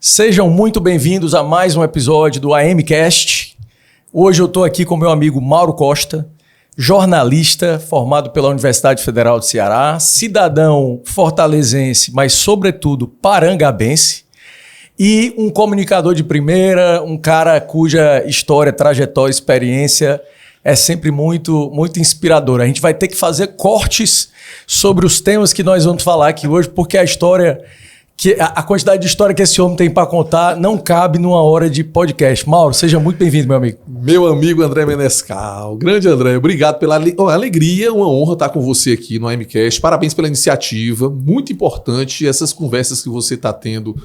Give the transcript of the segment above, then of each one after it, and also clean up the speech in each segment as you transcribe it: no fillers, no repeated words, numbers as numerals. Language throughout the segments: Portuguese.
Sejam muito bem-vindos a mais um episódio do AMcast. Hoje eu estou aqui com meu amigo Mauro Costa, jornalista formado pela Universidade Federal do Ceará, cidadão fortalezense, mas sobretudo parangabense, e um comunicador de primeira, um cara cuja história, trajetória, experiência é sempre muito inspiradora. A gente vai ter que fazer cortes sobre os temas que nós vamos falar aqui hoje, porque a quantidade de história que esse homem tem para contar não cabe numa hora de podcast. Mauro, seja muito bem-vindo, meu amigo. Meu amigo André Menescal. Grande André, obrigado pela alegria, uma honra estar com você aqui no AMcast. Parabéns pela iniciativa, muito importante essas conversas que você está tendo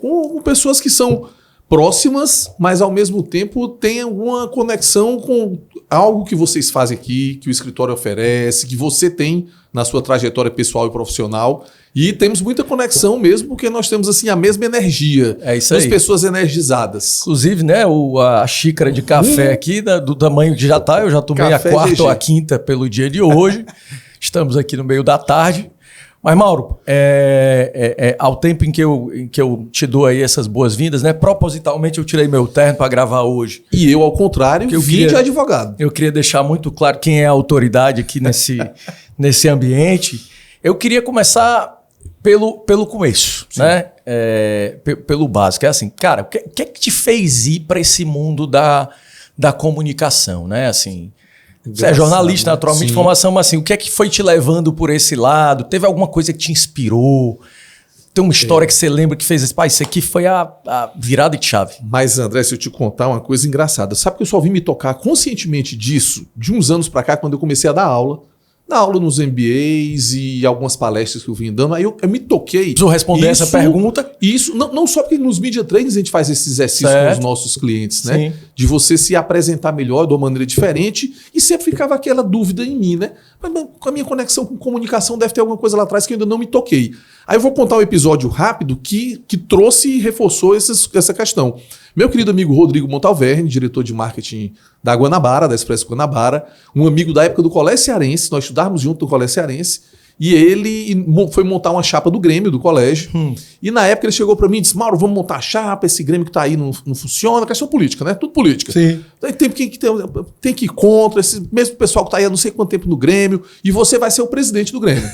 com pessoas que são próximas, mas ao mesmo tempo tem alguma conexão com algo que vocês fazem aqui, que o escritório oferece, que você tem na sua trajetória pessoal e profissional. E temos muita conexão mesmo, porque nós temos assim a mesma energia. É isso aí. As pessoas energizadas. Inclusive, né, a xícara de café aqui, do tamanho que já tá, eu já tomei café a quarta GG. Ou a quinta pelo dia de hoje. Estamos aqui no meio da tarde. Mas, Mauro, ao tempo em que eu te dou aí essas boas-vindas, né? Propositalmente eu tirei meu terno para gravar hoje. E eu, ao contrário, vim de advogado. Eu queria deixar muito claro quem é a autoridade aqui nesse ambiente. Eu queria começar pelo começo, sim, né? Pelo básico. É assim, cara, o que é que te fez ir para esse mundo da comunicação, né? Assim, você é jornalista, naturalmente, de formação, mas assim, o que é que foi te levando por esse lado? Teve alguma coisa que te inspirou? Tem uma história que você lembra que fez esse... isso aqui foi a virada de chave. Mas, André, se eu te contar uma coisa engraçada, sabe que eu só vim me tocar conscientemente disso de uns anos para cá, quando eu comecei a dar aula nos MBAs e algumas palestras que eu vim dando, aí eu me toquei. Preciso responder essa pergunta. Isso, não só porque nos media trainings a gente faz esse exercício com os nossos clientes, né? Sim. De você se apresentar melhor, de uma maneira diferente, e sempre ficava aquela dúvida em mim, né? Mas com a minha conexão com comunicação deve ter alguma coisa lá atrás que eu ainda não me toquei. Aí eu vou contar um episódio rápido que trouxe e reforçou essa questão. Meu querido amigo Rodrigo Montalverne, diretor de marketing da Guanabara, da Expresso Guanabara, um amigo da época do Colégio Cearense, nós estudávamos junto do Colégio Cearense, e ele foi montar uma chapa do Grêmio, do colégio, e na época ele chegou para mim e disse: Mauro, vamos montar a chapa, esse Grêmio que tá aí não funciona, questão política, né? Tudo política. Sim. Tem que ir contra, esse mesmo pessoal que tá aí há não sei quanto tempo no Grêmio, e você vai ser o presidente do Grêmio.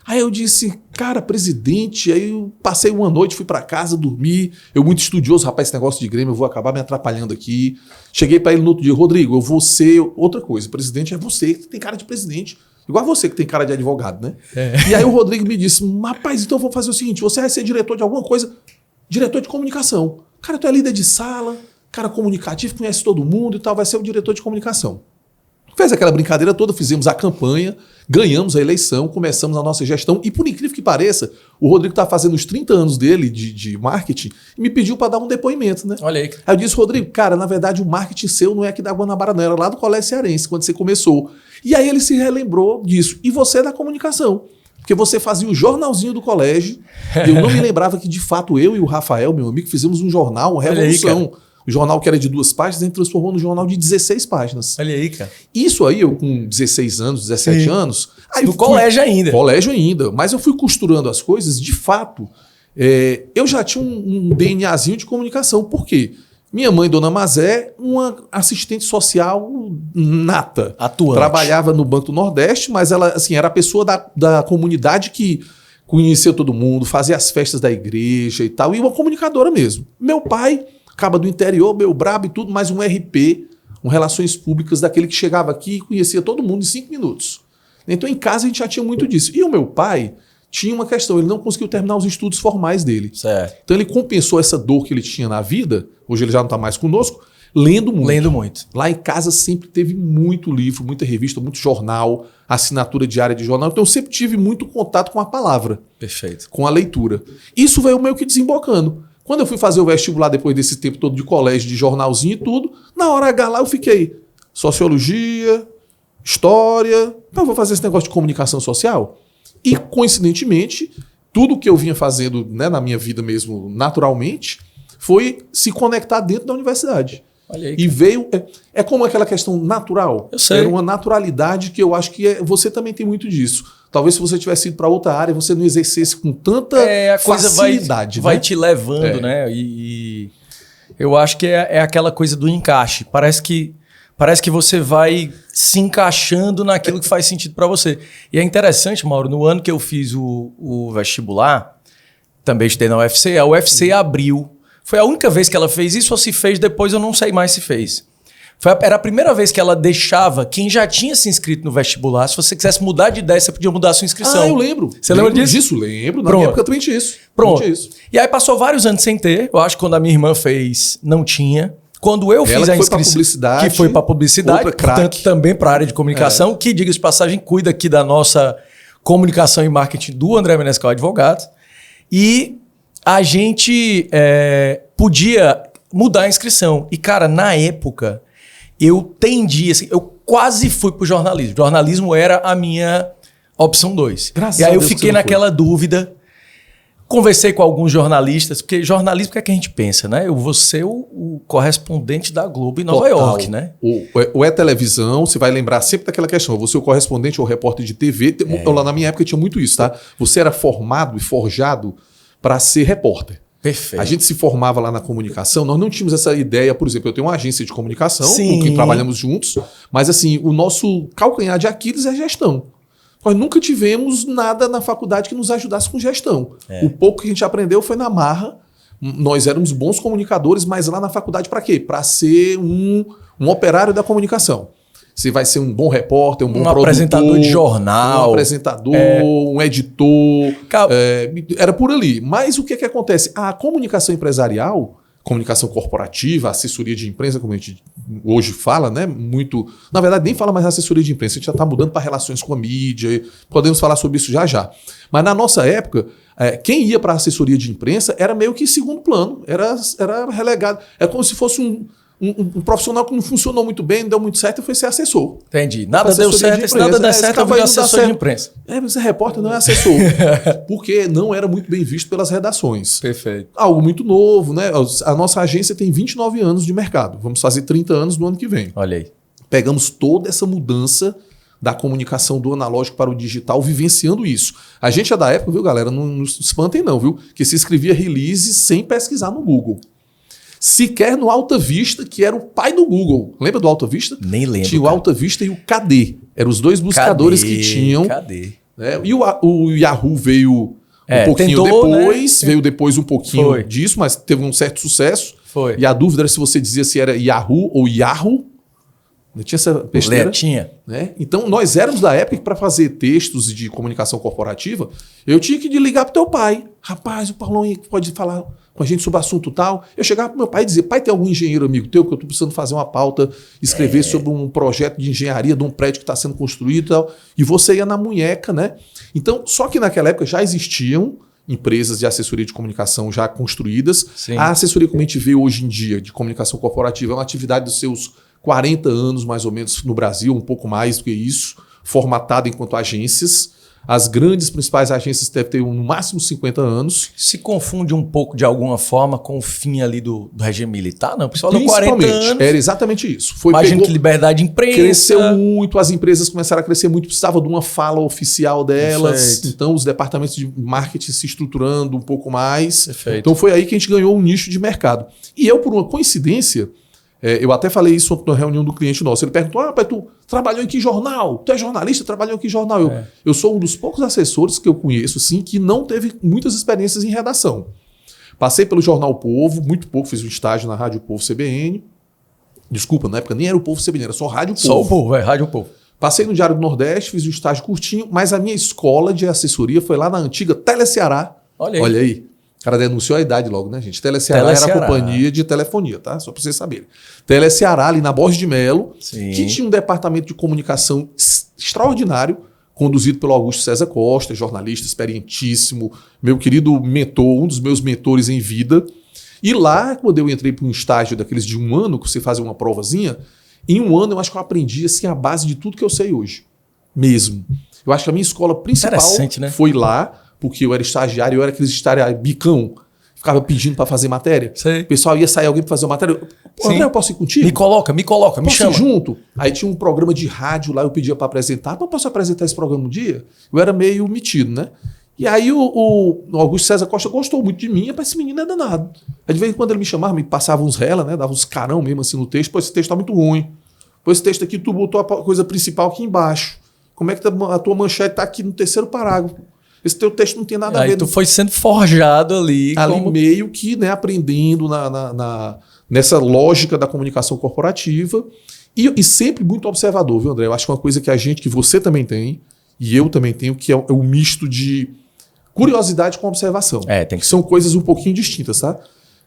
Aí eu disse: cara, presidente, aí eu passei uma noite, fui para casa, dormi, eu muito estudioso, rapaz, esse negócio de Grêmio, eu vou acabar me atrapalhando aqui. Cheguei para ele no outro dia: Rodrigo, eu vou ser outra coisa, presidente é você, que tem cara de presidente. Igual você que tem cara de advogado, né? E aí o Rodrigo me disse: rapaz, então vamos fazer o seguinte, você vai ser diretor de alguma coisa, diretor de comunicação. Cara, tu é líder de sala, cara comunicativo, conhece todo mundo e tal, vai ser o diretor de comunicação. Fez aquela brincadeira toda, fizemos a campanha, ganhamos a eleição, começamos a nossa gestão e, por incrível que pareça, o Rodrigo está fazendo os 30 anos dele de marketing e me pediu para dar um depoimento, né? Olha aí. Aí eu disse: Rodrigo, cara, na verdade o marketing seu não é aqui da Guanabara, não, era lá do Colégio Cearense, quando você começou. E aí ele se relembrou disso. E você é da comunicação, porque você fazia o jornalzinho do colégio, e eu não me lembrava que, de fato, eu e o Rafael, meu amigo, fizemos um jornal, uma revolução. O jornal que era de 2 páginas, a gente transformou num jornal de 16 páginas. Olha aí, cara. Isso aí, eu com 16 anos, 17 anos... Aí do colégio ainda. Colégio ainda. Mas eu fui costurando as coisas, de fato. Eu já tinha um DNAzinho de comunicação. Por quê? Minha mãe, Dona Mazé, uma assistente social nata. Atuante. Trabalhava no Banco do Nordeste, mas ela assim, era a pessoa da comunidade que conhecia todo mundo, fazia as festas da igreja e tal, e uma comunicadora mesmo. Meu pai... acaba do interior, meu brabo e tudo, mas um RP, Relações Públicas, daquele que chegava aqui e conhecia todo mundo em 5 minutos. Então, em casa, a gente já tinha muito disso. E o meu pai tinha uma questão, ele não conseguiu terminar os estudos formais dele. Certo. Então, ele compensou essa dor que ele tinha na vida, hoje ele já não está mais conosco, lendo muito. Lendo muito. Lá em casa sempre teve muito livro, muita revista, muito jornal, assinatura diária de jornal. Então, eu sempre tive muito contato com a palavra. Perfeito. Com a leitura. Isso veio meio que desembocando. Quando eu fui fazer o vestibular depois desse tempo todo de colégio, de jornalzinho e tudo, na hora H lá eu fiquei sociologia, história, então eu vou fazer esse negócio de comunicação social. E, coincidentemente, tudo que eu vinha fazendo, né, na minha vida mesmo, naturalmente, foi se conectar dentro da universidade. Olha aí, E veio... É como aquela questão natural. Eu sei. Era uma naturalidade que eu acho que você também tem muito disso. Talvez se você tivesse ido para outra área, você não exercesse com tanta a coisa facilidade. vai né? te levando, né? E eu acho que é aquela coisa do encaixe. Parece que você vai se encaixando naquilo que faz sentido para você. E é interessante, Mauro, no ano que eu fiz o vestibular, também estudei na UFC, a UFC abriu. Foi a única vez que ela fez isso, ou se fez depois, eu não sei mais se fez. Era a primeira vez que ela deixava quem já tinha se inscrito no vestibular, se você quisesse mudar de ideia, você podia mudar a sua inscrição. Eu lembro. Você lembra disso? Lembro. Na Pronto. minha época também tinha isso. Pronto. Tinha isso. E aí passou vários anos sem ter. Eu acho que quando a minha irmã fez, não tinha. Quando eu fiz a inscrição, que foi para publicidade, portanto também para a área de comunicação, que, diga-se de passagem, cuida aqui da nossa comunicação e marketing do André Menescal Advogados. E a gente podia mudar a inscrição. E, cara, na época, eu tendia, assim, eu quase fui pro jornalismo. Jornalismo era a minha opção 2. E aí eu fiquei naquela dúvida. Conversei com alguns jornalistas, porque jornalismo, o que é que a gente pensa, né? Eu vou ser o correspondente da Globo em Nova York, né? Ou é televisão, você vai lembrar sempre daquela questão. Você é o correspondente ou repórter de TV. Lá na minha época tinha muito isso, tá? Você era formado e forjado para ser repórter. Perfeito. A gente se formava lá na comunicação, nós não tínhamos essa ideia, por exemplo, eu tenho uma agência de comunicação, Sim. com quem trabalhamos juntos, mas assim, o nosso calcanhar de Aquiles é gestão. Nós nunca tivemos nada na faculdade que nos ajudasse com gestão. O pouco que a gente aprendeu foi na marra. Nós éramos bons comunicadores, mas lá na faculdade para quê? Para ser um operário da comunicação. Você vai ser um bom repórter, um bom produtor, apresentador de jornal. Um apresentador, um editor. Era por ali. Mas o que acontece? A comunicação empresarial, comunicação corporativa, assessoria de imprensa, como a gente hoje fala, né? Muito. Na verdade, nem fala mais assessoria de imprensa, a gente já está mudando para relações com a mídia, podemos falar sobre isso já já. Mas na nossa época, quem ia para a assessoria de imprensa era meio que segundo plano, era relegado. É como se fosse um profissional que não funcionou muito bem, não deu muito certo e foi ser assessor. Entendi. Nada deu certo, se nada der certo, eu vou assessor de imprensa. Mas é repórter, não é assessor. Porque não era muito bem visto pelas redações. Perfeito. Algo muito novo, né? A nossa agência tem 29 anos de mercado. Vamos fazer 30 anos no ano que vem. Olha aí. Pegamos toda essa mudança da comunicação do analógico para o digital, vivenciando isso. A gente é da época, viu, galera? Não se espantem não, viu? Que se escrevia release sem pesquisar no Google. Sequer no Alta Vista, que era o pai do Google. Lembra do Alta Vista? Nem lembro. Tinha o Alta Vista e o KD. Eram os dois buscadores que tinham. KD. Né? E o Yahoo veio um pouquinho depois. Né? Veio depois um pouquinho disso, mas teve um certo sucesso. Foi. E a dúvida era se você dizia se era Yahoo ou Yahoo. Não tinha essa besteira? Tinha. Né? Então, nós éramos da época que para fazer textos de comunicação corporativa, eu tinha que ligar pro teu pai. Rapaz, o Paulão pode falar com a gente sobre assunto tal. Eu chegava pro meu pai e dizia, pai, tem algum engenheiro amigo teu que eu estou precisando fazer uma pauta, escrever sobre um projeto de engenharia de um prédio que está sendo construído e tal. E você ia na munheca, né? Então, só que naquela época já existiam empresas de assessoria de comunicação já construídas. Sim. A assessoria, como a gente vê hoje em dia, de comunicação corporativa, é uma atividade dos seus 40 anos, mais ou menos, no Brasil, um pouco mais do que isso, formatada enquanto agências. As grandes principais agências devem ter no máximo 50 anos. Se confunde um pouco de alguma forma com o fim ali do regime militar, não? O pessoal deu 40 anos. Era exatamente isso. Imagino que liberdade de imprensa. Cresceu muito, as empresas começaram a crescer muito, precisava de uma fala oficial delas. Perfeito. Então os departamentos de marketing se estruturando um pouco mais. Perfeito. Então foi aí que a gente ganhou um nicho de mercado. E eu, por uma coincidência, eu até falei isso na reunião do cliente nosso. Ele perguntou, pai, tu trabalhou em que jornal? Tu é jornalista? Trabalhou em que jornal? Eu sou um dos poucos assessores que eu conheço assim, que não teve muitas experiências em redação. Passei pelo Jornal Povo, muito pouco, fiz um estágio na Rádio Povo CBN. Desculpa, na época nem era o Povo CBN, era só Rádio Povo. Só o Povo, Rádio Povo. Passei no Diário do Nordeste, fiz um estágio curtinho, mas a minha escola de assessoria foi lá na antiga Teleceará. Olha aí. O cara denunciou a idade logo, né, gente? Teleceará era a companhia de telefonia, tá? Só para vocês saberem. Teleceará, ali na Borges de Melo, que tinha um departamento de comunicação extraordinário, conduzido pelo Augusto César Costa, jornalista experientíssimo, meu querido mentor, um dos meus mentores em vida. E lá, quando eu entrei para um estágio daqueles de um ano, que você fazia uma provazinha, em um ano eu acho que eu aprendi assim, a base de tudo que eu sei hoje. Mesmo. Eu acho que a minha escola principal foi lá, porque eu era estagiário, eu era aquele estagiário bicão. ficava pedindo para fazer matéria. Sei. O pessoal ia sair alguém para fazer uma matéria. Pô, André, eu posso ir contigo? Me coloca, me Posso chama. ir junto? Aí tinha um programa de rádio lá, eu pedia para apresentar. Mas posso apresentar esse programa um dia? Eu era meio metido, né? E aí o Augusto César Costa gostou muito de mim, e esse menino é danado. Aí de vez em quando ele me chamava, me passava uns rela, né? Dava uns carão mesmo assim no texto. Pô, esse texto tá muito ruim. Pô, esse texto aqui, tu botou a coisa principal aqui embaixo. Como é que a tua manchete tá aqui no terceiro parágrafo? Esse teu texto não tem nada a ver. Aí tu foi sendo forjado ali. Meio que, né, aprendendo nessa lógica da comunicação corporativa. E sempre muito observador, viu, André? Eu acho que uma coisa que você também tem, e eu também tenho, que é o misto de curiosidade com observação. Tem que São coisas um pouquinho distintas, tá?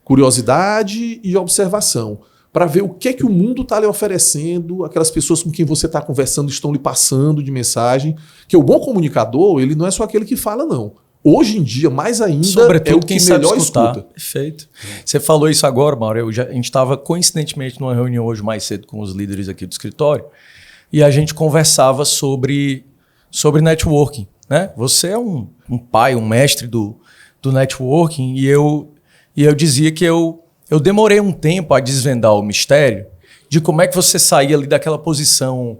Curiosidade e observação. Para ver o que o mundo está lhe oferecendo, aquelas pessoas com quem você está conversando estão lhe passando de mensagem. Que o bom comunicador, ele não é só aquele que fala, não. Hoje em dia, mais ainda, sobretudo é o que quem melhor sabe escutar. escuta. Perfeito. Você falou isso agora, Mauro. A gente estava coincidentemente numa reunião hoje mais cedo com os líderes aqui do escritório e a gente conversava sobre networking. Né? Você é um pai, um mestre do networking e eu dizia que eu demorei um tempo a desvendar o mistério de como é que você saía ali daquela posição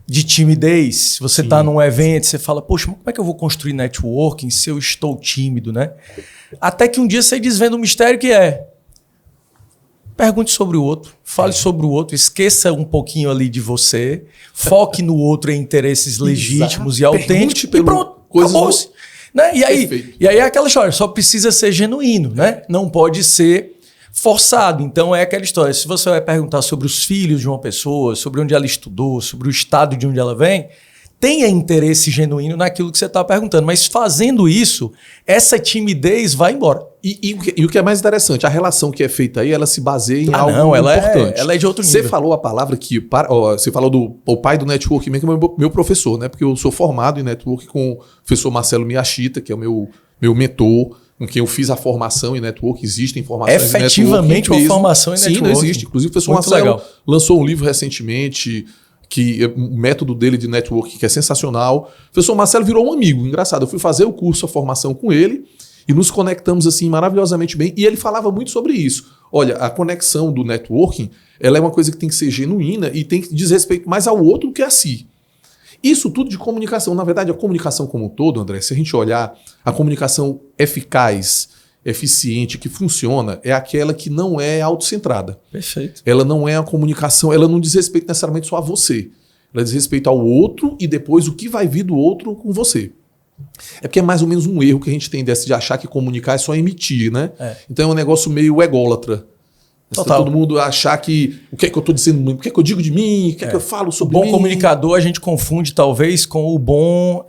de timidez. Você está num evento, você fala, poxa, como é que eu vou construir networking se eu estou tímido, né? Até que um dia você desvenda um mistério que é: pergunte sobre o outro, fale sobre o outro, esqueça um pouquinho ali de você, foque no outro em interesses legítimos e autênticos e pronto, acabou-se. Né? E aí é aquela história, só precisa ser genuíno, né? Não pode ser forçado. Então é aquela história, se você vai perguntar sobre os filhos de uma pessoa, sobre onde ela estudou, sobre o estado de onde ela vem, tenha interesse genuíno naquilo que você está perguntando. Mas fazendo isso, essa timidez vai embora. E o que é mais interessante, a relação que é feita aí, ela se baseia em algo importante. Ela é de outro nível. Você falou a palavra que... Você falou do pai do networking, que é meu professor, né? Porque eu sou formado em networking com o professor Marcelo Miyashita, que é o meu mentor, com quem eu fiz a formação em network. Existem formações em network. Efetivamente uma formação em network. Sim, não existe. Inclusive o professor Marcelo lançou um livro recentemente, que o método dele de network, que é sensacional. O professor Marcelo virou um amigo. Engraçado, eu fui fazer o curso, a formação com ele, e nos conectamos assim maravilhosamente bem. E ele falava muito sobre isso. Olha, a conexão do networking, ela é uma coisa que tem que ser genuína e tem que dizer respeito mais ao outro do que a si. Isso tudo de comunicação. Na verdade, a comunicação como um todo, André, se a gente olhar, a comunicação eficaz, eficiente, que funciona, é aquela que não é autocentrada. Perfeito. Ela não é a comunicação, ela não diz respeito necessariamente só a você. Ela diz respeito ao outro e depois o que vai vir do outro com você. É porque é mais ou menos um erro que a gente tem desse de achar que comunicar é só emitir, né? Então é um negócio meio ególatra. Total. Todo mundo achar que o que é que eu estou dizendo, o que é que eu digo de mim, o que é que eu falo sobre mim. O bom comunicador a gente confunde talvez com o bom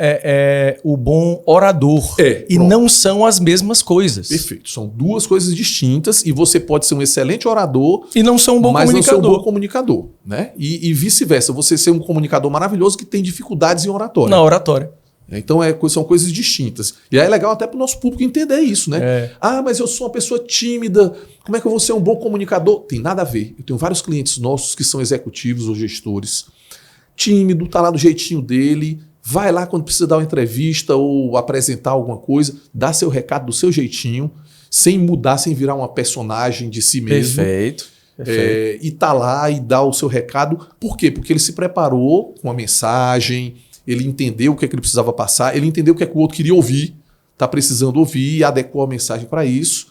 orador. E não são as mesmas coisas. Perfeito. São duas coisas distintas e você pode ser um excelente orador e não ser um bom mas comunicador. Não ser um bom comunicador, né? E vice-versa. Você ser um comunicador maravilhoso que tem dificuldades em oratória. Na oratória. Então são coisas distintas. E aí é legal até para o nosso público entender isso, né? Ah, mas eu sou uma pessoa tímida, como é que eu vou ser um bom comunicador? Tem nada a ver. Eu tenho vários clientes nossos que são executivos ou gestores. Tímido, tá lá do jeitinho dele, vai lá quando precisa dar uma entrevista ou apresentar alguma coisa, dá seu recado do seu jeitinho, sem mudar, sem virar uma personagem de si mesmo. Perfeito. E tá lá e dá o seu recado. Por quê? Porque ele se preparou com a mensagem, ele entendeu o que é que ele precisava passar, ele entendeu o que é que o outro queria ouvir, está precisando ouvir e adequou a mensagem para isso.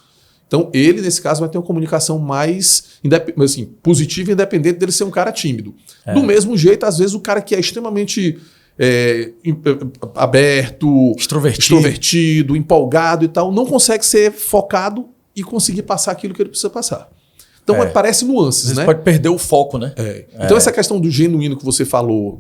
Então, ele, nesse caso, vai ter uma comunicação mais assim, positiva e independente dele ser um cara tímido. Do mesmo jeito, às vezes, o cara que é extremamente aberto, extrovertido, empolgado e tal, não consegue ser focado e conseguir passar aquilo que ele precisa passar. Então, parece nuances, né? Pode perder o foco, né? Então, essa questão do genuíno que você falou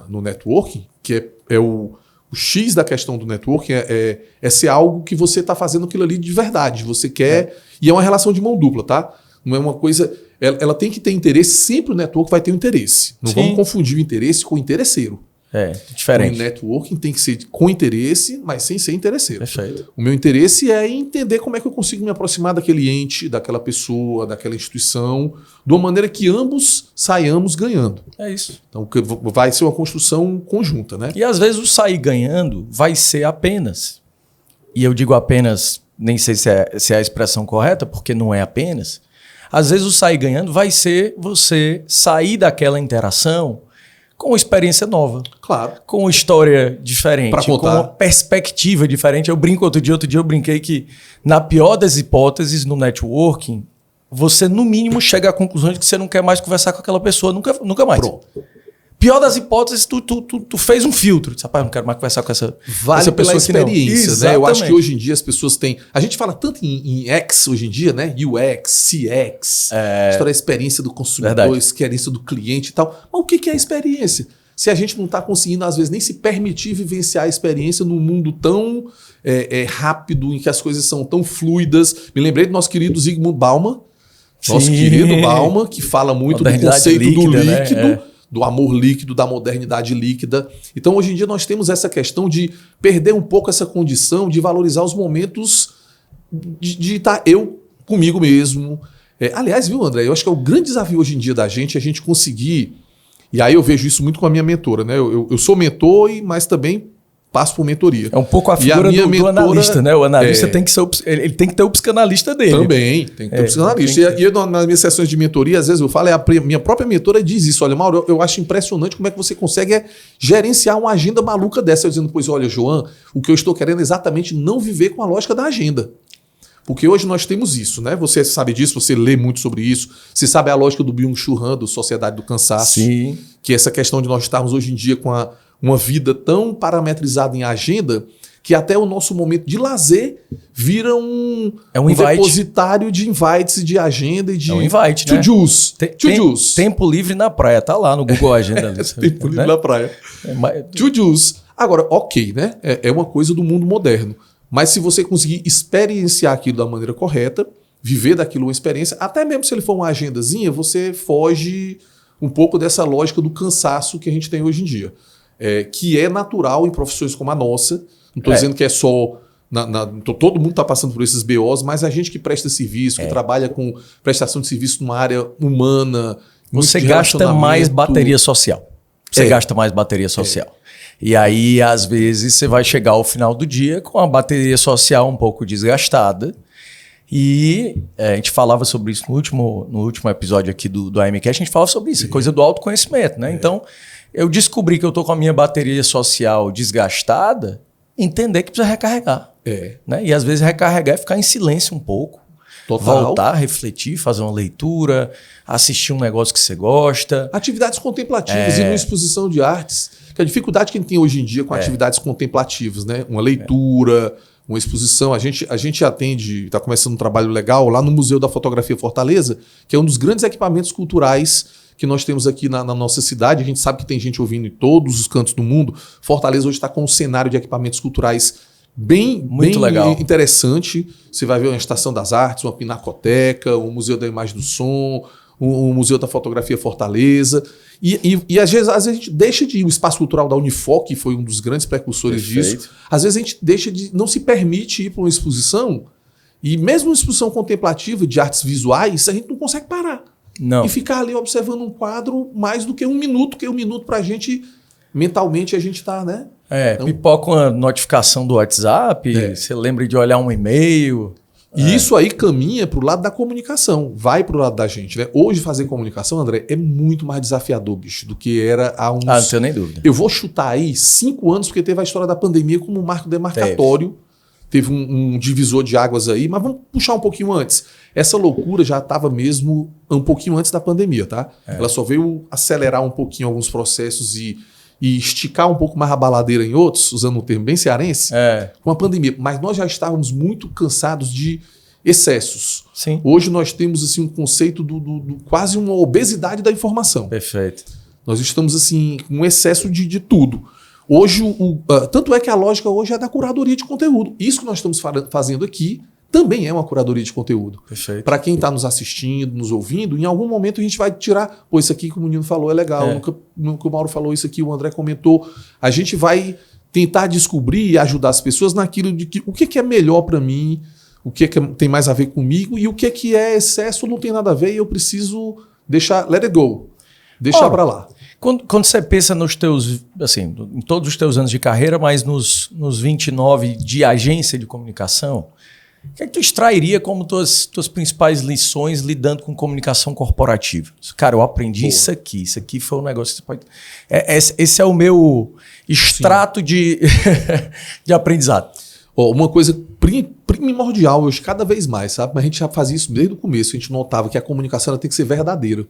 no networking, que é o X da questão do networking, é ser algo que você está fazendo aquilo ali de verdade. Você quer... E é uma relação de mão dupla, tá? Não é uma coisa... Ela tem que ter interesse. Sempre o network vai ter um interesse. Não vamos confundir o interesse com o interesseiro. Diferente. O networking tem que ser com interesse, mas sem ser interesseiro. Perfeito. O meu interesse é entender como é que eu consigo me aproximar daquele ente, daquela pessoa, daquela instituição, de uma maneira que ambos saiamos ganhando. É isso. Então vai ser uma construção conjunta, né? E às vezes o sair ganhando vai ser apenas, e eu digo apenas nem sei se é a expressão correta, porque não é apenas. Às vezes o sair ganhando vai ser você sair daquela interação com uma experiência nova. Claro. Com uma história diferente, com uma perspectiva diferente. Eu brinco outro dia eu brinquei que, na pior das hipóteses, no networking, você, no mínimo, chega à conclusão de que você não quer mais conversar com aquela pessoa, nunca mais. Pronto. Pior das hipóteses, tu fez um filtro. Rapaz, não quero mais conversar com essa Vale pessoa pela experiência, né? Eu acho que hoje em dia as pessoas têm... A gente fala tanto em X hoje em dia, né? UX, CX, história da experiência do consumidor, experiência do cliente e tal. Mas o que é a experiência? Se a gente não está conseguindo, às vezes, nem se permitir vivenciar a experiência num mundo tão rápido, em que as coisas são tão fluidas. Me lembrei do nosso querido Zygmunt Bauman, nosso querido Bauman, que fala muito do conceito líquida, do líquido, né? Do amor líquido, da modernidade líquida. Então, hoje em dia, nós temos essa questão de perder um pouco essa condição de valorizar os momentos de estar eu comigo mesmo. Aliás, viu, André? Eu acho que é o grande desafio hoje em dia da gente, a gente conseguir... E aí eu vejo isso muito com a minha mentora, né? Eu sou mentor, mas também passo por mentoria. É um pouco a figura do analista, né? O analista tem que ser ele tem que ter o psicanalista dele. Também, tem que ter o psicanalista. E eu, nas minhas sessões de mentoria, às vezes eu falo, minha própria mentora diz isso. Olha, Mauro, eu acho impressionante como é que você consegue gerenciar uma agenda maluca dessa. Eu dizendo, pois olha, João, o que eu estou querendo é exatamente não viver com a lógica da agenda. Porque hoje nós temos isso, né? Você sabe disso, você lê muito sobre isso. Você sabe a lógica do Byung-Chul Han, do Sociedade do Cansaço. Sim. Que é essa questão de nós estarmos hoje em dia com uma vida tão parametrizada em agenda que até o nosso momento de lazer vira um depositário de invites, de agenda e de invite, to-dos. Tempo livre na praia, tá lá no Google Agenda. Tempo livre na praia. To-dos. Agora, ok, né? É uma coisa do mundo moderno. Mas se você conseguir experienciar aquilo da maneira correta, viver daquilo uma experiência, até mesmo se ele for uma agendazinha, você foge um pouco dessa lógica do cansaço que a gente tem hoje em dia. Que é natural em profissões como a nossa. Não estou dizendo que é só... todo mundo está passando por esses BOs, mas a gente que presta serviço, que trabalha com prestação de serviço numa área humana... Você gasta mais bateria social. Você gasta mais bateria social. E aí, às vezes, você vai chegar ao final do dia com a bateria social um pouco desgastada. E a gente falava sobre isso no último episódio aqui do AMCast, a gente falava sobre isso, coisa do autoconhecimento, né? Então, eu descobri que eu tô com a minha bateria social desgastada, entender que precisa recarregar. Né? E às vezes recarregar é ficar em silêncio um pouco. Total. Voltar, refletir, fazer uma leitura, assistir um negócio que você gosta. Atividades contemplativas e uma exposição de artes. Que a dificuldade que a gente tem hoje em dia com atividades contemplativas, né? Uma leitura, uma exposição. A gente atende, está começando um trabalho legal lá no Museu da Fotografia Fortaleza, que é um dos grandes equipamentos culturais que nós temos aqui na nossa cidade. A gente sabe que tem gente ouvindo em todos os cantos do mundo. Fortaleza hoje está com um cenário de equipamentos culturais bem legal, interessante. Você vai ver uma Estação das Artes, uma Pinacoteca, o Museu da Imagem do Som, o Museu da Fotografia Fortaleza. E às vezes a gente deixa de ir. O Espaço Cultural da Unifoc, que foi um dos grandes precursores disso. Às vezes a gente deixa de... Não se permite ir para uma exposição, e mesmo uma exposição contemplativa de artes visuais, a gente não consegue parar. Não. E ficar ali observando um quadro mais do que um minuto, que um minuto para a gente, mentalmente, a gente está, né? Então, pipoca uma notificação do WhatsApp, você lembra de olhar um e-mail. E isso aí caminha para o lado da comunicação, vai para o lado da gente, né? Hoje fazer comunicação, André, é muito mais desafiador, bicho, do que era há uns... não tenho nem dúvida. Eu vou chutar aí 5 anos, porque teve a história da pandemia como um marco demarcatório. Teve um divisor de águas aí, mas vamos puxar um pouquinho antes. Essa loucura já estava mesmo um pouquinho antes da pandemia, tá? Ela só veio acelerar um pouquinho alguns processos e esticar um pouco mais a baladeira em outros, usando um termo bem cearense, com a pandemia. Mas nós já estávamos muito cansados de excessos. Sim. Hoje nós temos assim, um conceito do quase uma obesidade da informação. Perfeito. Nós estamos assim, com um excesso de tudo. Hoje, tanto é que a lógica hoje é da curadoria de conteúdo. Isso que nós estamos fazendo aqui também é uma curadoria de conteúdo. Perfeito. Para quem está nos assistindo, nos ouvindo, em algum momento a gente vai tirar, pô, isso aqui que o menino falou é legal, no que o Mauro falou, isso aqui o André comentou. A gente vai tentar descobrir e ajudar as pessoas naquilo de que o que é melhor para mim, o que tem mais a ver comigo e o que é excesso, não tem nada a ver e eu preciso deixar, let it go, deixar para lá. Quando você pensa nos teus, assim, em todos os teus anos de carreira, mas nos 29 de agência de comunicação, O que é que tu extrairia como tuas principais lições lidando com comunicação corporativa? Cara, eu aprendi isso aqui. Isso aqui foi um negócio que você pode... Esse é o meu extrato de aprendizado. Uma coisa primordial hoje, cada vez mais, sabe? Mas a gente já fazia isso desde o começo. A gente notava que a comunicação ela tem que ser verdadeira.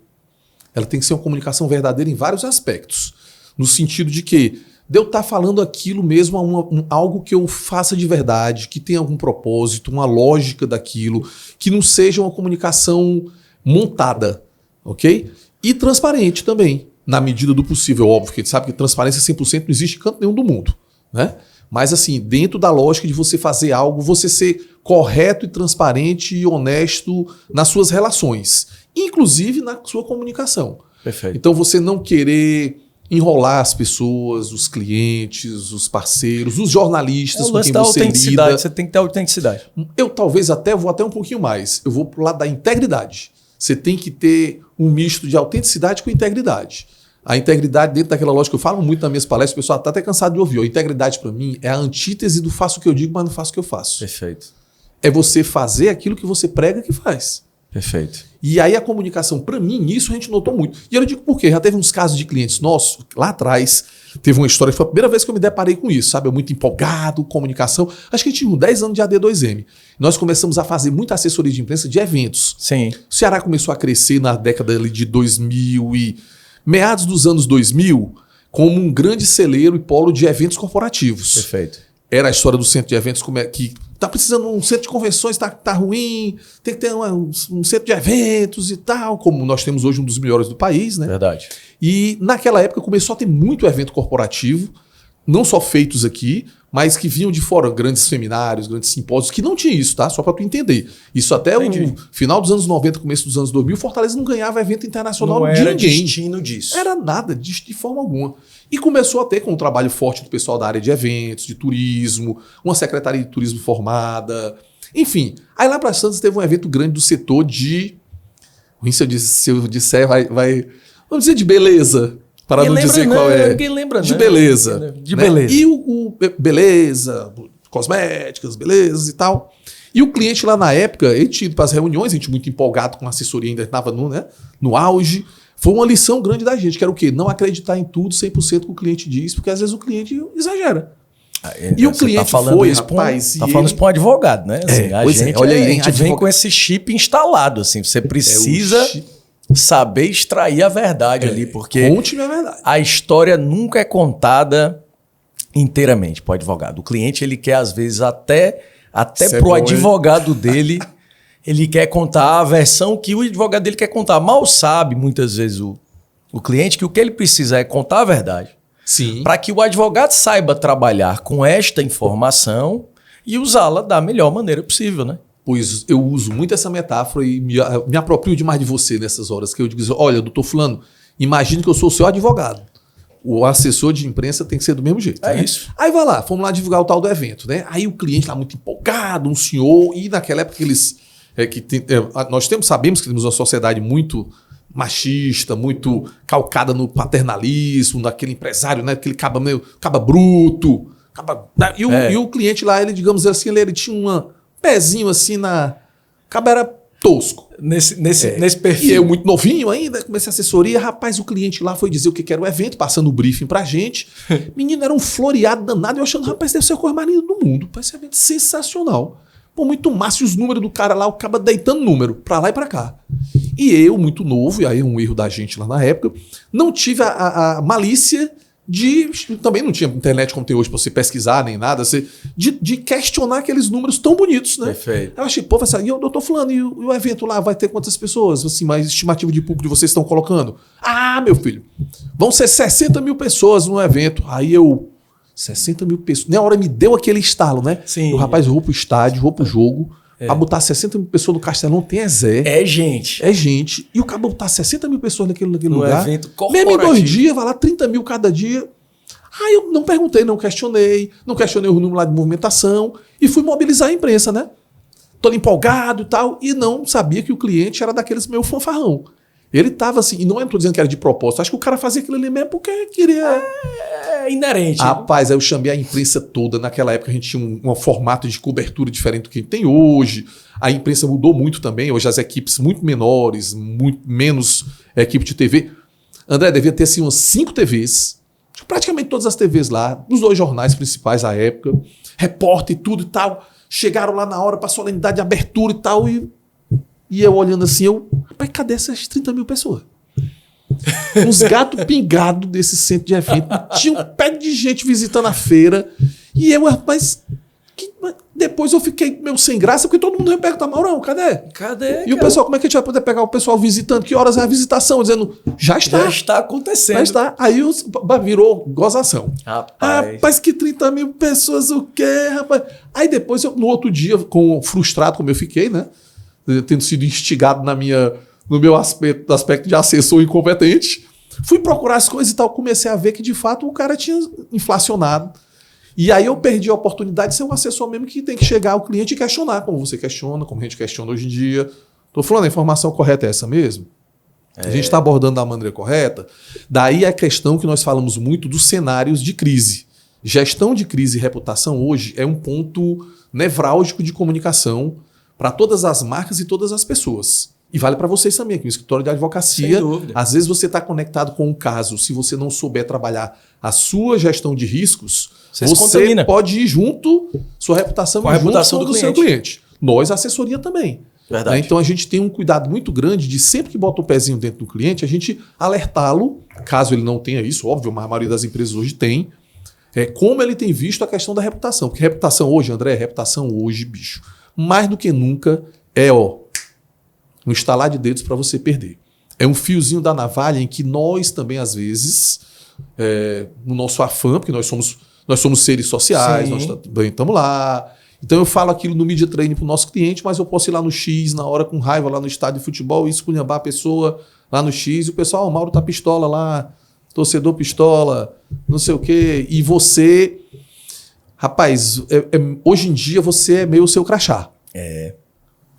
Ela tem que ser uma comunicação verdadeira em vários aspectos. No sentido de que de eu estar falando aquilo mesmo, algo que eu faça de verdade, que tenha algum propósito, uma lógica daquilo, que não seja uma comunicação montada, ok? E transparente também, na medida do possível. Óbvio que a gente sabe que transparência 100% não existe em canto nenhum do mundo, né? Mas assim, dentro da lógica de você fazer algo, você ser correto e transparente e honesto nas suas relações, inclusive na sua comunicação. Perfeito. Então você não querer enrolar as pessoas, os clientes, os parceiros, os jornalistas com quem você lida. Você tem que ter autenticidade. Eu talvez vou até um pouquinho mais. Eu vou pro lado da integridade. Você tem que ter um misto de autenticidade com integridade. A integridade, dentro daquela lógica, eu falo muito nas minhas palestras, o pessoal está até cansado de ouvir. A integridade, para mim, é a antítese do faço o que eu digo, mas não faço o que eu faço. Perfeito. É você fazer aquilo que você prega que faz. Perfeito. E aí a comunicação, para mim, isso a gente notou muito. E eu digo por quê? Já teve uns casos de clientes nossos, lá atrás, teve uma história, foi a primeira vez que eu me deparei com isso, sabe? Eu muito empolgado, comunicação. Acho que tinha 10 anos de AD2M. Nós começamos a fazer muita assessoria de imprensa de eventos. Sim. O Ceará começou a crescer na década ali de 2000 e meados dos anos 2000 como um grande celeiro e polo de eventos corporativos. Perfeito. Era a história do centro de eventos, que tá precisando de um centro de convenções, tá ruim, tem que ter um centro de eventos e tal, como nós temos hoje um dos melhores do país, né? Verdade. E naquela época começou a ter muito evento corporativo, não só feitos aqui, mas que vinham de fora, grandes seminários, grandes simpósios, que não tinha isso, tá? Só para tu entender. Isso até o final dos anos 90, começo dos anos 2000, Fortaleza não ganhava evento internacional de ninguém. Não era destino disso. Era nada, de forma alguma. E começou a ter, com um trabalho forte do pessoal da área de eventos, de turismo, uma secretaria de turismo formada, enfim. Aí lá para Santos teve um evento grande do setor de... Se eu disser, vai... Vamos dizer de beleza, para não dizer qual é. Ninguém lembra, de beleza. De beleza. E o beleza, cosméticas, belezas e tal. E o cliente lá na época, ele tinha ido para as reuniões, a gente muito empolgado com a assessoria, ainda estava no auge. Foi uma lição grande da gente, que era o quê? Não acreditar em tudo 100% que o cliente diz, porque às vezes o cliente exagera. E o cliente foi, rapaz... Tá falando isso para um advogado, né? Assim, a gente, olha aí, a gente vem com esse chip instalado, assim, você precisa saber extrair a verdade ali, porque conte-me a verdade. A história nunca é contada inteiramente para o advogado. O cliente, ele quer, às vezes, até para o advogado dele... Ele quer contar a versão que o advogado dele quer contar. Mal sabe, muitas vezes, o cliente que o que ele precisa é contar a verdade. Sim. Para que o advogado saiba trabalhar com esta informação e usá-la da melhor maneira possível, né? Pois eu uso muito essa metáfora e me aproprio demais de você nessas horas. Que eu digo, olha, doutor fulano, imagine que eu sou o seu advogado. O assessor de imprensa tem que ser do mesmo jeito. É isso. Aí vai lá, fomos lá divulgar o tal do evento, né? Aí o cliente lá muito empolgado, um senhor, e naquela época eles... sabemos que temos uma sociedade muito machista, muito calcada no paternalismo, naquele empresário, né? Aquele caba bruto. E o cliente lá, ele, digamos assim, ele tinha um pezinho assim na... Caba era tosco. Nesse perfil. E eu muito novinho ainda, comecei a assessoria. Rapaz, o cliente lá foi dizer o que era o evento, passando o briefing pra gente. Menino, era um floreado danado. Eu achando, rapaz, deve ser a coisa mais linda do mundo. Parece um evento sensacional. Pô, muito massa, e os números do cara lá, o cara deitando número pra lá e pra cá. E eu, muito novo, e aí é um erro da gente lá na época, não tive a malícia de... Também não tinha internet como tem hoje pra você pesquisar nem nada, de questionar aqueles números tão bonitos, né? Perfeito. Eu achei, pô, e o doutor fulano, e o evento lá vai ter quantas pessoas? Assim, mais estimativa de público que vocês estão colocando? Ah, meu filho, vão ser 60 mil pessoas no evento. Aí eu... 60 mil pessoas. Na hora me deu aquele estalo, né? Sim. O rapaz, eu vou pro estádio, vou pro jogo. Pra botar 60 mil pessoas no Castelão tem Zé. É gente. É gente. E o cara botar 60 mil pessoas naquele lugar. Evento corporativo. Mesmo em 2 dias, vai lá 30 mil cada dia. Aí eu não perguntei, não questionei o número lá de movimentação e fui mobilizar a imprensa, né? Todo empolgado e tal. E não sabia que o cliente era daqueles meio fanfarrão. Ele tava assim, e não estou dizendo que era de propósito, acho que o cara fazia aquilo ali mesmo porque queria... É inerente. Rapaz, aí eu chamei a imprensa toda, naquela época a gente tinha um formato de cobertura diferente do que tem hoje, a imprensa mudou muito também, hoje as equipes muito menores, muito menos equipe de TV. André, devia ter assim umas 5 TVs, praticamente todas as TVs lá, nos 2 jornais principais da época, repórter e tudo e tal, chegaram lá na hora para solenidade de abertura e tal, e eu olhando assim, rapaz, cadê essas 30 mil pessoas? Uns gatos pingados desse centro de evento. Tinha um pé de gente visitando a feira. E eu, rapaz, depois eu fiquei meio sem graça, porque todo mundo me pergunta, Maurão, cadê? E o pessoal, como é que a gente vai poder pegar o pessoal visitando? Que horas é a visitação? Dizendo, já está acontecendo. Já está. Aí virou gozação. Rapaz, que 30 mil pessoas, o quê, rapaz? Aí depois, no outro dia, frustrado como eu fiquei, né? Tendo sido instigado no meu aspecto de assessor incompetente, fui procurar as coisas e tal, comecei a ver que de fato o cara tinha inflacionado. E aí eu perdi a oportunidade de ser um assessor mesmo que tem que chegar ao cliente e questionar, como você questiona, como a gente questiona hoje em dia. Estou falando, a informação correta é essa mesmo? A gente está abordando da maneira correta? Daí a questão que nós falamos muito dos cenários de crise. Gestão de crise e reputação hoje é um ponto nevrálgico de comunicação para todas as marcas e todas as pessoas. E vale para vocês também, aqui no escritório de advocacia. Às vezes você está conectado com um caso, se você não souber trabalhar a sua gestão de riscos, você pode ir junto, sua reputação com a reputação do seu cliente. Nós, a assessoria também. Verdade. Então a gente tem um cuidado muito grande de sempre que bota o pezinho dentro do cliente, a gente alertá-lo, caso ele não tenha isso, óbvio, mas a maioria das empresas hoje tem, como ele tem visto a questão da reputação. Porque reputação hoje, André, bicho, mais do que nunca um estalar de dedos para você perder. É um fiozinho da navalha em que nós também, às vezes, no nosso afã, porque nós somos seres sociais, nós também estamos lá. Então eu falo aquilo no media training para o nosso cliente, mas eu posso ir lá no X, na hora com raiva, lá no estádio de futebol, e esculhambar a pessoa lá no X, e o pessoal, o Mauro tá pistola lá, torcedor pistola, não sei o quê. E você... Rapaz, hoje em dia você é meio o seu crachá.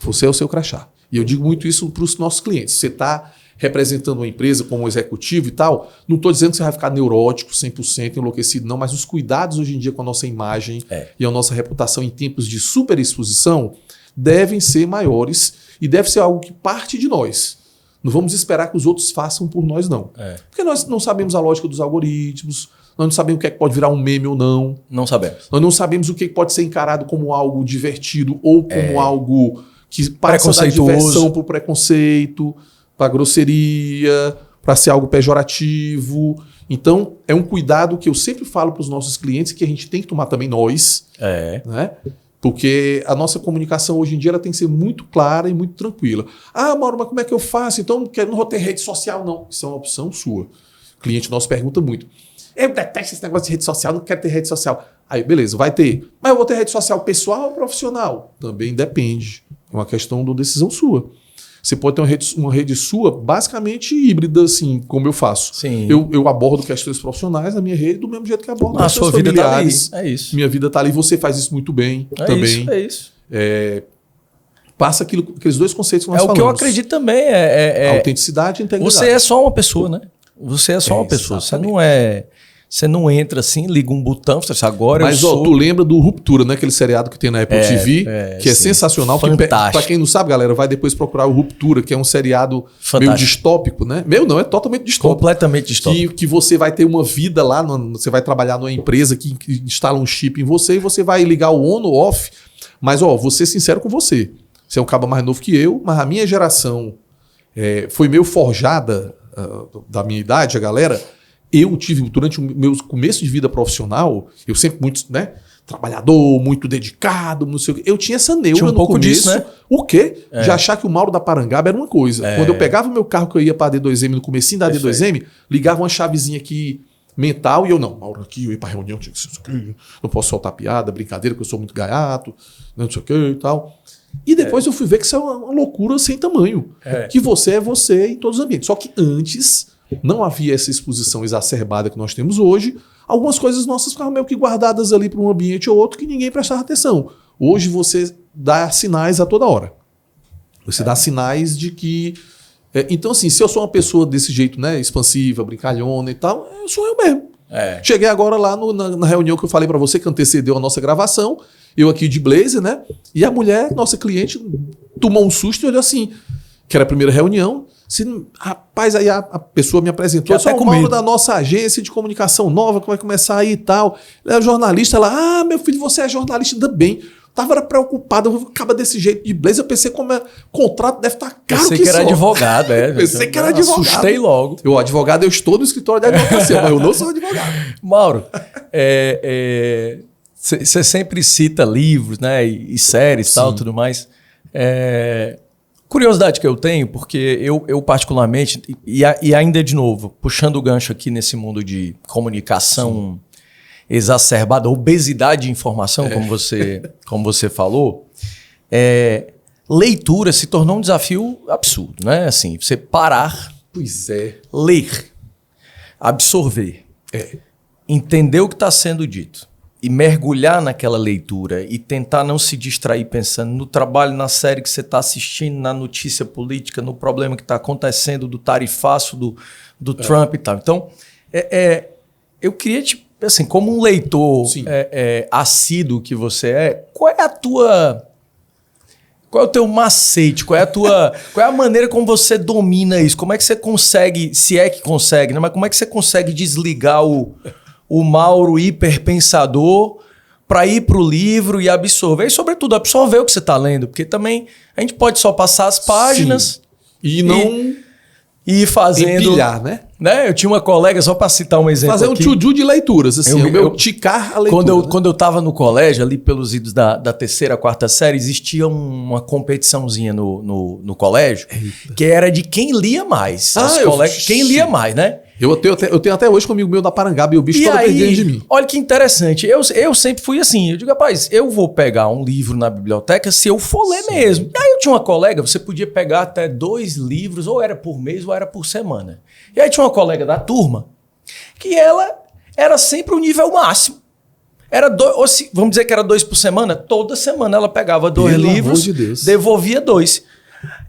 Você é o seu crachá. E eu digo muito isso para os nossos clientes. Você está representando uma empresa como executivo e tal, não estou dizendo que você vai ficar neurótico, 100% enlouquecido, não, mas os cuidados hoje em dia com a nossa imagem e a nossa reputação em tempos de superexposição devem ser maiores e deve ser algo que parte de nós. Não vamos esperar que os outros façam por nós, não. Porque nós não sabemos a lógica dos algoritmos, nós não sabemos o que é que pode virar um meme ou não. Não sabemos. Nós não sabemos o que pode ser encarado como algo divertido ou como algo que passa da diversão para o preconceito, para a grosseria, para ser algo pejorativo. Então, é um cuidado que eu sempre falo para os nossos clientes que a gente tem que tomar também nós. Né? Porque a nossa comunicação hoje em dia ela tem que ser muito clara e muito tranquila. Ah, Mauro, mas como é que eu faço? Então, não vou ter rede social, não. Isso é uma opção sua. O cliente nosso pergunta muito. Eu detesto esse negócio de rede social, não quero ter rede social. Aí, beleza, vai ter. Mas eu vou ter rede social pessoal ou profissional? Também depende. É uma questão de decisão sua. Você pode ter uma rede sua basicamente híbrida, assim, como eu faço. Sim. Eu abordo questões profissionais na minha rede do mesmo jeito que abordo questões sua familiares. Vida tá ali. É isso. Minha vida está ali, você faz isso muito bem também. É isso. Passa aqueles 2 conceitos que nós falamos. É o que eu acredito também. Autenticidade e integridade. Você é só uma pessoa, né? Você é só uma pessoa. Você não entra assim, liga um botão, você diz, agora mas, eu sou... tu lembra do Ruptura, né? Aquele seriado que tem na Apple TV, que é sensacional. Fantástico. Pra quem não sabe, galera, vai depois procurar o Ruptura, que é um seriado meio distópico, né? É totalmente distópico. Completamente distópico. Que você vai ter uma vida lá, você vai trabalhar numa empresa que instala um chip em você e você vai ligar o on ou off. Mas, vou ser sincero com você. Você é um cara mais novo que eu, mas a minha geração foi meio forjada da minha idade, a galera... Eu tive, durante o meu começo de vida profissional, eu sempre muito, trabalhador, muito dedicado, não sei o quê. Eu tinha essa neura no começo. Disso, né? O quê? De achar que o Mauro da Parangaba era uma coisa. Quando eu pegava o meu carro que eu ia para a D2M, no comecinho da D2M, ligava uma chavezinha aqui mental e eu não. Mauro aqui, eu ia para reunião, tinha que ser isso aqui, não posso soltar piada, brincadeira, porque eu sou muito gaiato, não sei o quê e tal. E depois eu fui ver que isso é uma loucura sem tamanho. Que você é você em todos os ambientes. Só que antes... não havia essa exposição exacerbada que nós temos hoje. Algumas coisas nossas ficavam meio que guardadas ali para um ambiente ou outro que ninguém prestava atenção. Hoje você dá sinais a toda hora. Você dá sinais de que Então, assim, se eu sou uma pessoa desse jeito, né, expansiva, brincalhona e tal, eu sou eu mesmo. Cheguei agora lá na reunião que eu falei para você, que antecedeu a nossa gravação, eu aqui de blazer, né? E a mulher, nossa cliente, tomou um susto e olhou assim, que era a primeira reunião. Assim, rapaz, aí a pessoa me apresentou, sou o Mauro da nossa agência de comunicação nova, que vai começar aí e tal. Ela é jornalista, ela, meu filho, você é jornalista, ainda bem. Tava preocupado, acaba desse jeito de blazer, eu pensei como contrato deve estar caro. Pensei que era advogado, Pensei que era advogado. Assustei logo. Eu, advogado, eu estou no escritório de advocacia, mas eu não sou advogado. Mauro, você sempre cita livros, né, e séries e tal, tudo mais. Curiosidade que eu tenho, porque eu particularmente, e ainda de novo, puxando o gancho aqui nesse mundo de comunicação exacerbada, obesidade de informação, como você falou, leitura se tornou um desafio absurdo, né? Assim, você parar, ler, absorver, entender o que está sendo dito e mergulhar naquela leitura e tentar não se distrair pensando no trabalho, na série que você está assistindo, na notícia política, no problema que está acontecendo, do tarifaço do Trump e tal. Então, eu queria assim, como um leitor assíduo que você é, qual é o teu macete? Qual é a maneira como você domina isso? Como é que você consegue, se é que consegue, né? Mas como é que você consegue desligar o Mauro hiperpensador para ir para o livro e absorver? E, sobretudo, absorver o que você está lendo. Porque também a gente pode só passar as páginas e não ir fazendo... empilhar, né? Eu tinha uma colega, só para citar um exemplo fazer um to-do de leituras, assim, ticar a leitura. Quando eu estava no colégio, ali pelos idos da 3ª, 4ª série, existia uma competiçãozinha no colégio, que era de quem lia mais. Quem lia mais, né? Eu tenho até hoje comigo meu da Parangaba e o bicho todo perdendo de mim. Olha que interessante. Eu sempre fui assim. Eu digo, rapaz, eu vou pegar um livro na biblioteca se eu for ler mesmo. E aí eu tinha uma colega, você podia pegar até 2 livros, ou era por mês ou era por semana. E aí tinha uma colega da turma que ela era sempre o nível máximo. Vamos dizer que era 2 por semana. Toda semana ela pegava 2 livros, devolvia 2.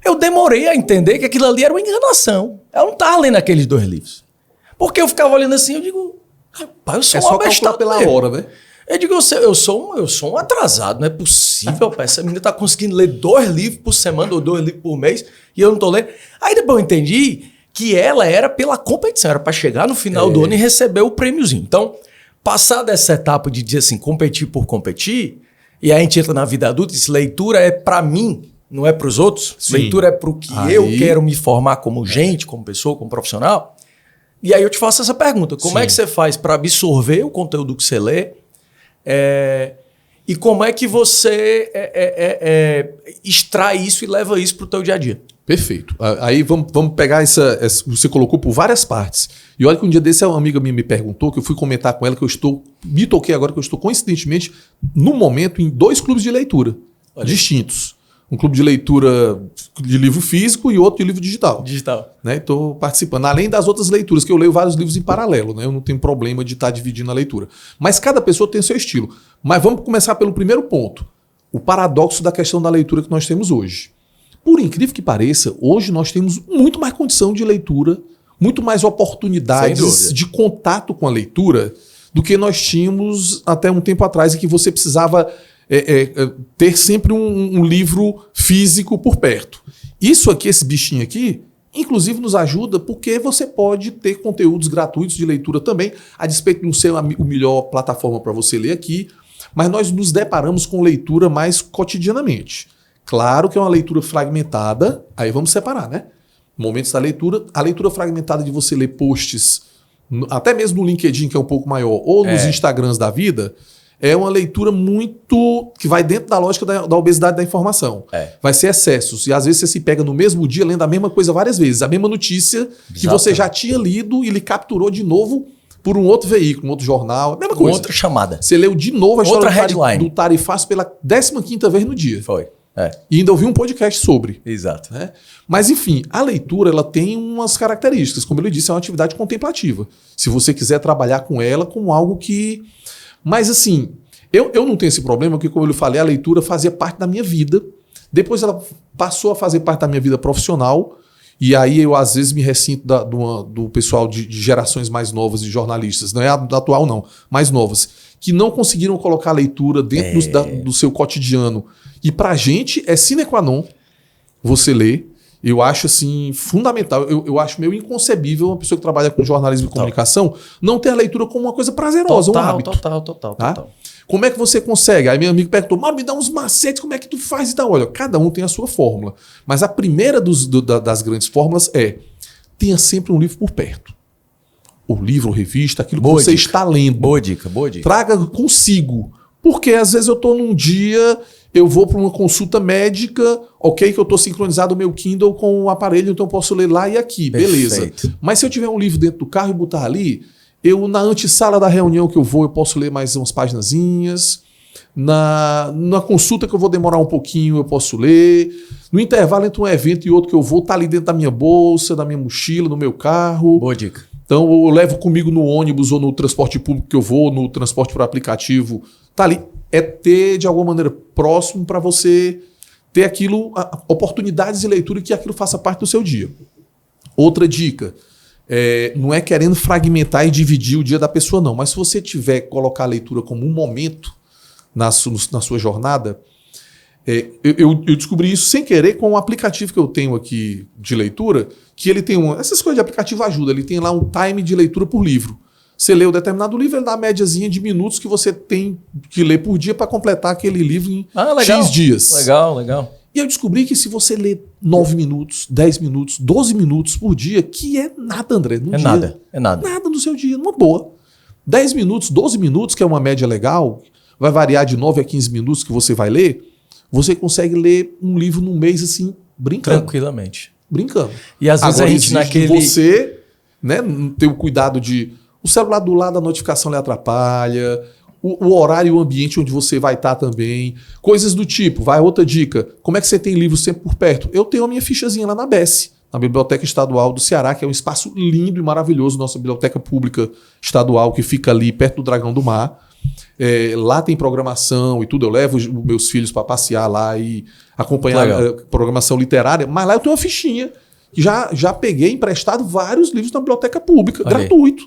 Eu demorei a entender que aquilo ali era uma enganação. Ela não estava lendo aqueles 2 livros. Porque eu ficava olhando assim, eu digo, rapaz, eu sou uma bestada pela hora, né? Eu digo, eu sou um atrasado, não é possível, rapaz. Essa menina tá conseguindo ler 2 livros por semana ou 2 livros por mês e eu não tô lendo. Aí depois eu entendi que ela era pela competição, era para chegar no final do ano e receber o prêmiozinho. Então, passada essa etapa de dizer assim, competir por competir, e aí a gente entra na vida adulta e diz, leitura é para mim, não é para os outros. Sim. Leitura é para o que eu quero me formar como gente, como pessoa, como profissional. E aí eu te faço essa pergunta, como é que você faz para absorver o conteúdo que você lê e como é que você extrai isso e leva isso para o teu dia a dia? Perfeito. Aí vamos pegar você colocou por várias partes. E olha que um dia desse uma amiga minha me perguntou, que eu fui comentar com ela, que me toquei agora, que eu estou coincidentemente, no momento, em 2 clubes de leitura distintos. Um clube de leitura de livro físico e outro de livro digital. Né? Estou participando. Além das outras leituras, que eu leio vários livros em paralelo. Né? Eu não tenho problema de estar dividindo a leitura. Mas cada pessoa tem o seu estilo. Mas vamos começar pelo primeiro ponto. O paradoxo da questão da leitura que nós temos hoje. Por incrível que pareça, hoje nós temos muito mais condição de leitura, muito mais oportunidades de contato com a leitura do que nós tínhamos até um tempo atrás, em que você precisava... ter sempre um livro físico por perto. Isso aqui, esse bichinho aqui, inclusive nos ajuda porque você pode ter conteúdos gratuitos de leitura também, a despeito de não ser a melhor plataforma para você ler aqui, mas nós nos deparamos com leitura mais cotidianamente. Claro que é uma leitura fragmentada, aí vamos separar, né? Momentos da leitura, a leitura fragmentada de você ler posts, até mesmo no LinkedIn, que é um pouco maior, ou nos Instagrams da vida... é uma leitura muito... que vai dentro da lógica da obesidade da informação. Vai ser excessos. E às vezes você se pega no mesmo dia lendo a mesma coisa várias vezes. A mesma notícia que você já tinha lido e ele capturou de novo por um outro veículo, um outro jornal. A mesma coisa. Outra chamada. Você leu de novo a história do tarifaço pela 15ª vez no dia. Foi. E ainda ouvi um podcast sobre. Exato. Né? Mas enfim, a leitura ela tem umas características. Como ele disse, é uma atividade contemplativa. Se você quiser trabalhar com ela como algo que... Mas assim, eu não tenho esse problema, porque como eu falei, a leitura fazia parte da minha vida. Depois ela passou a fazer parte da minha vida profissional E aí eu às vezes me ressinto do pessoal de gerações mais novas de jornalistas, não é a da atual não, mais novas, que não conseguiram colocar a leitura dentro do seu cotidiano. E pra gente é sine qua non você ler. Eu acho assim fundamental, eu acho meio inconcebível uma pessoa que trabalha com jornalismo e comunicação não ter a leitura como uma coisa prazerosa, um hábito. Total. Como é que você consegue? Aí meu amigo perguntou, Mauro, me dá uns macetes, como é que tu faz? Então, olha, cada um tem a sua fórmula. Mas a primeira das grandes fórmulas é, tenha sempre um livro por perto. O livro, ou revista, aquilo que você está lendo. Boa dica. Traga consigo. Porque às vezes eu estou num dia, eu vou para uma consulta médica, ok, que eu estou sincronizado o meu Kindle com o aparelho, então eu posso ler lá e aqui, beleza. Perfeito. Mas se eu tiver um livro dentro do carro e botar ali, eu na antessala da reunião que eu posso ler mais umas paginazinhas. Na consulta que eu vou demorar um pouquinho, eu posso ler. No intervalo entre um evento e outro que eu vou, tá ali dentro da minha bolsa, da minha mochila, no meu carro. Boa dica. Então eu levo comigo no ônibus ou no transporte público que eu vou, no transporte por aplicativo. Tá ali. É ter, de alguma maneira, próximo para você ter aquilo, oportunidades de leitura que aquilo faça parte do seu dia. Outra dica. Não é querendo fragmentar e dividir o dia da pessoa, não. Mas se você tiver colocar a leitura como um momento na sua jornada, eu descobri isso sem querer com um aplicativo que eu tenho aqui de leitura, que ele tem essas coisas de aplicativo ajudam, ele tem lá um time de leitura por livro. Você lê um determinado livro, ele dá a médiazinha de minutos que você tem que ler por dia para completar aquele livro em X dias. Legal. E eu descobri que se você lê 9 minutos, 10 minutos, 12 minutos por dia, que é nada, André. Nada. Nada no seu dia, numa boa. 10 minutos, 12 minutos, que é uma média legal, vai variar de 9 a 15 minutos que você vai ler, você consegue ler um livro num mês assim, brincando. Tranquilamente. Brincando. E às vezes agora, a gente naquele... você, né, ter o cuidado de... O celular do lado, a notificação lhe atrapalha... O horário e o ambiente onde você vai estar também. Coisas do tipo. Outra dica. Como é que você tem livros sempre por perto? Eu tenho a minha fichazinha lá na BES, na Biblioteca Estadual do Ceará, que é um espaço lindo e maravilhoso, nossa biblioteca pública estadual, que fica ali perto do Dragão do Mar. Lá tem programação e tudo. Eu levo os meus filhos para passear lá e acompanhar a programação literária. Mas lá eu tenho uma fichinha. Já peguei emprestado vários livros na biblioteca pública, gratuito.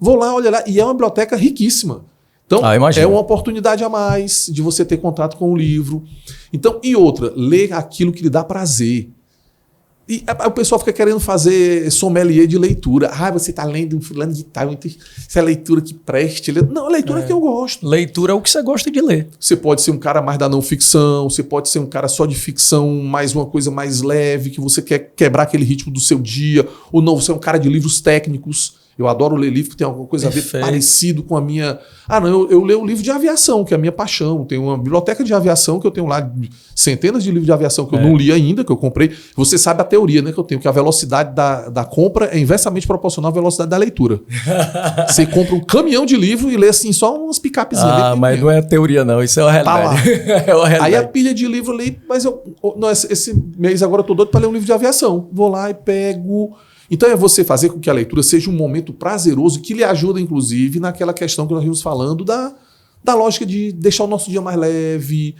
Vou lá, olha lá. E é uma biblioteca riquíssima. Então, é uma oportunidade a mais de você ter contato com o livro. Então, e outra, ler aquilo que lhe dá prazer. E o pessoal fica querendo fazer sommelier de leitura. Você está lendo um fulano de tal, isso é leitura que preste. Não, é leitura que eu gosto. Leitura é o que você gosta de ler. Você pode ser um cara mais da não ficção, você pode ser um cara só de ficção, mais uma coisa mais leve, que você quer quebrar aquele ritmo do seu dia. Ou não, você é um cara de livros técnicos. Eu adoro ler livro que tem alguma coisa a ver parecido com a minha... eu leio um livro de aviação, que é a minha paixão. Tem uma biblioteca de aviação que eu tenho lá, centenas de livros de aviação que eu não li ainda, que eu comprei. Você sabe a teoria, né, que eu tenho, que a velocidade da compra é inversamente proporcional à velocidade da leitura. Você compra um caminhão de livro e lê assim só umas picapezinhas. Mas não é teoria não, isso é uma realidade. É uma realidade. Aí a pilha de livro eu li, mas esse mês agora eu tô doido para ler um livro de aviação. Vou lá e pego... Então é você fazer com que a leitura seja um momento prazeroso que lhe ajuda, inclusive, naquela questão que nós vimos falando da lógica de deixar o nosso dia mais leve.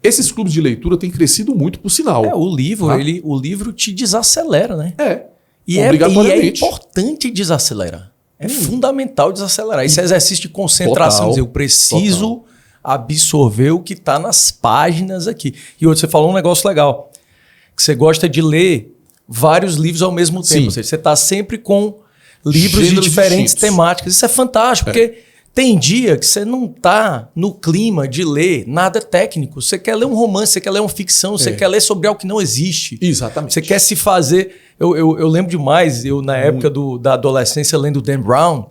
Esses clubes de leitura têm crescido muito, por sinal. O livro te desacelera, né? E obrigatoriamente. É importante desacelerar. É fundamental desacelerar. Esse exercício de concentração, dizer, eu preciso absorver o que está nas páginas aqui. E outro, você falou um negócio legal, que você gosta de ler vários livros ao mesmo tempo. Ou seja, você está sempre com livros de diferentes temáticas. Isso é fantástico, porque tem dia que você não está no clima de ler nada técnico. Você quer ler um romance, você quer ler uma ficção, você quer ler sobre algo que não existe. Exatamente. Você quer se fazer... Eu lembro demais, na época da adolescência, lendo Dan Brown.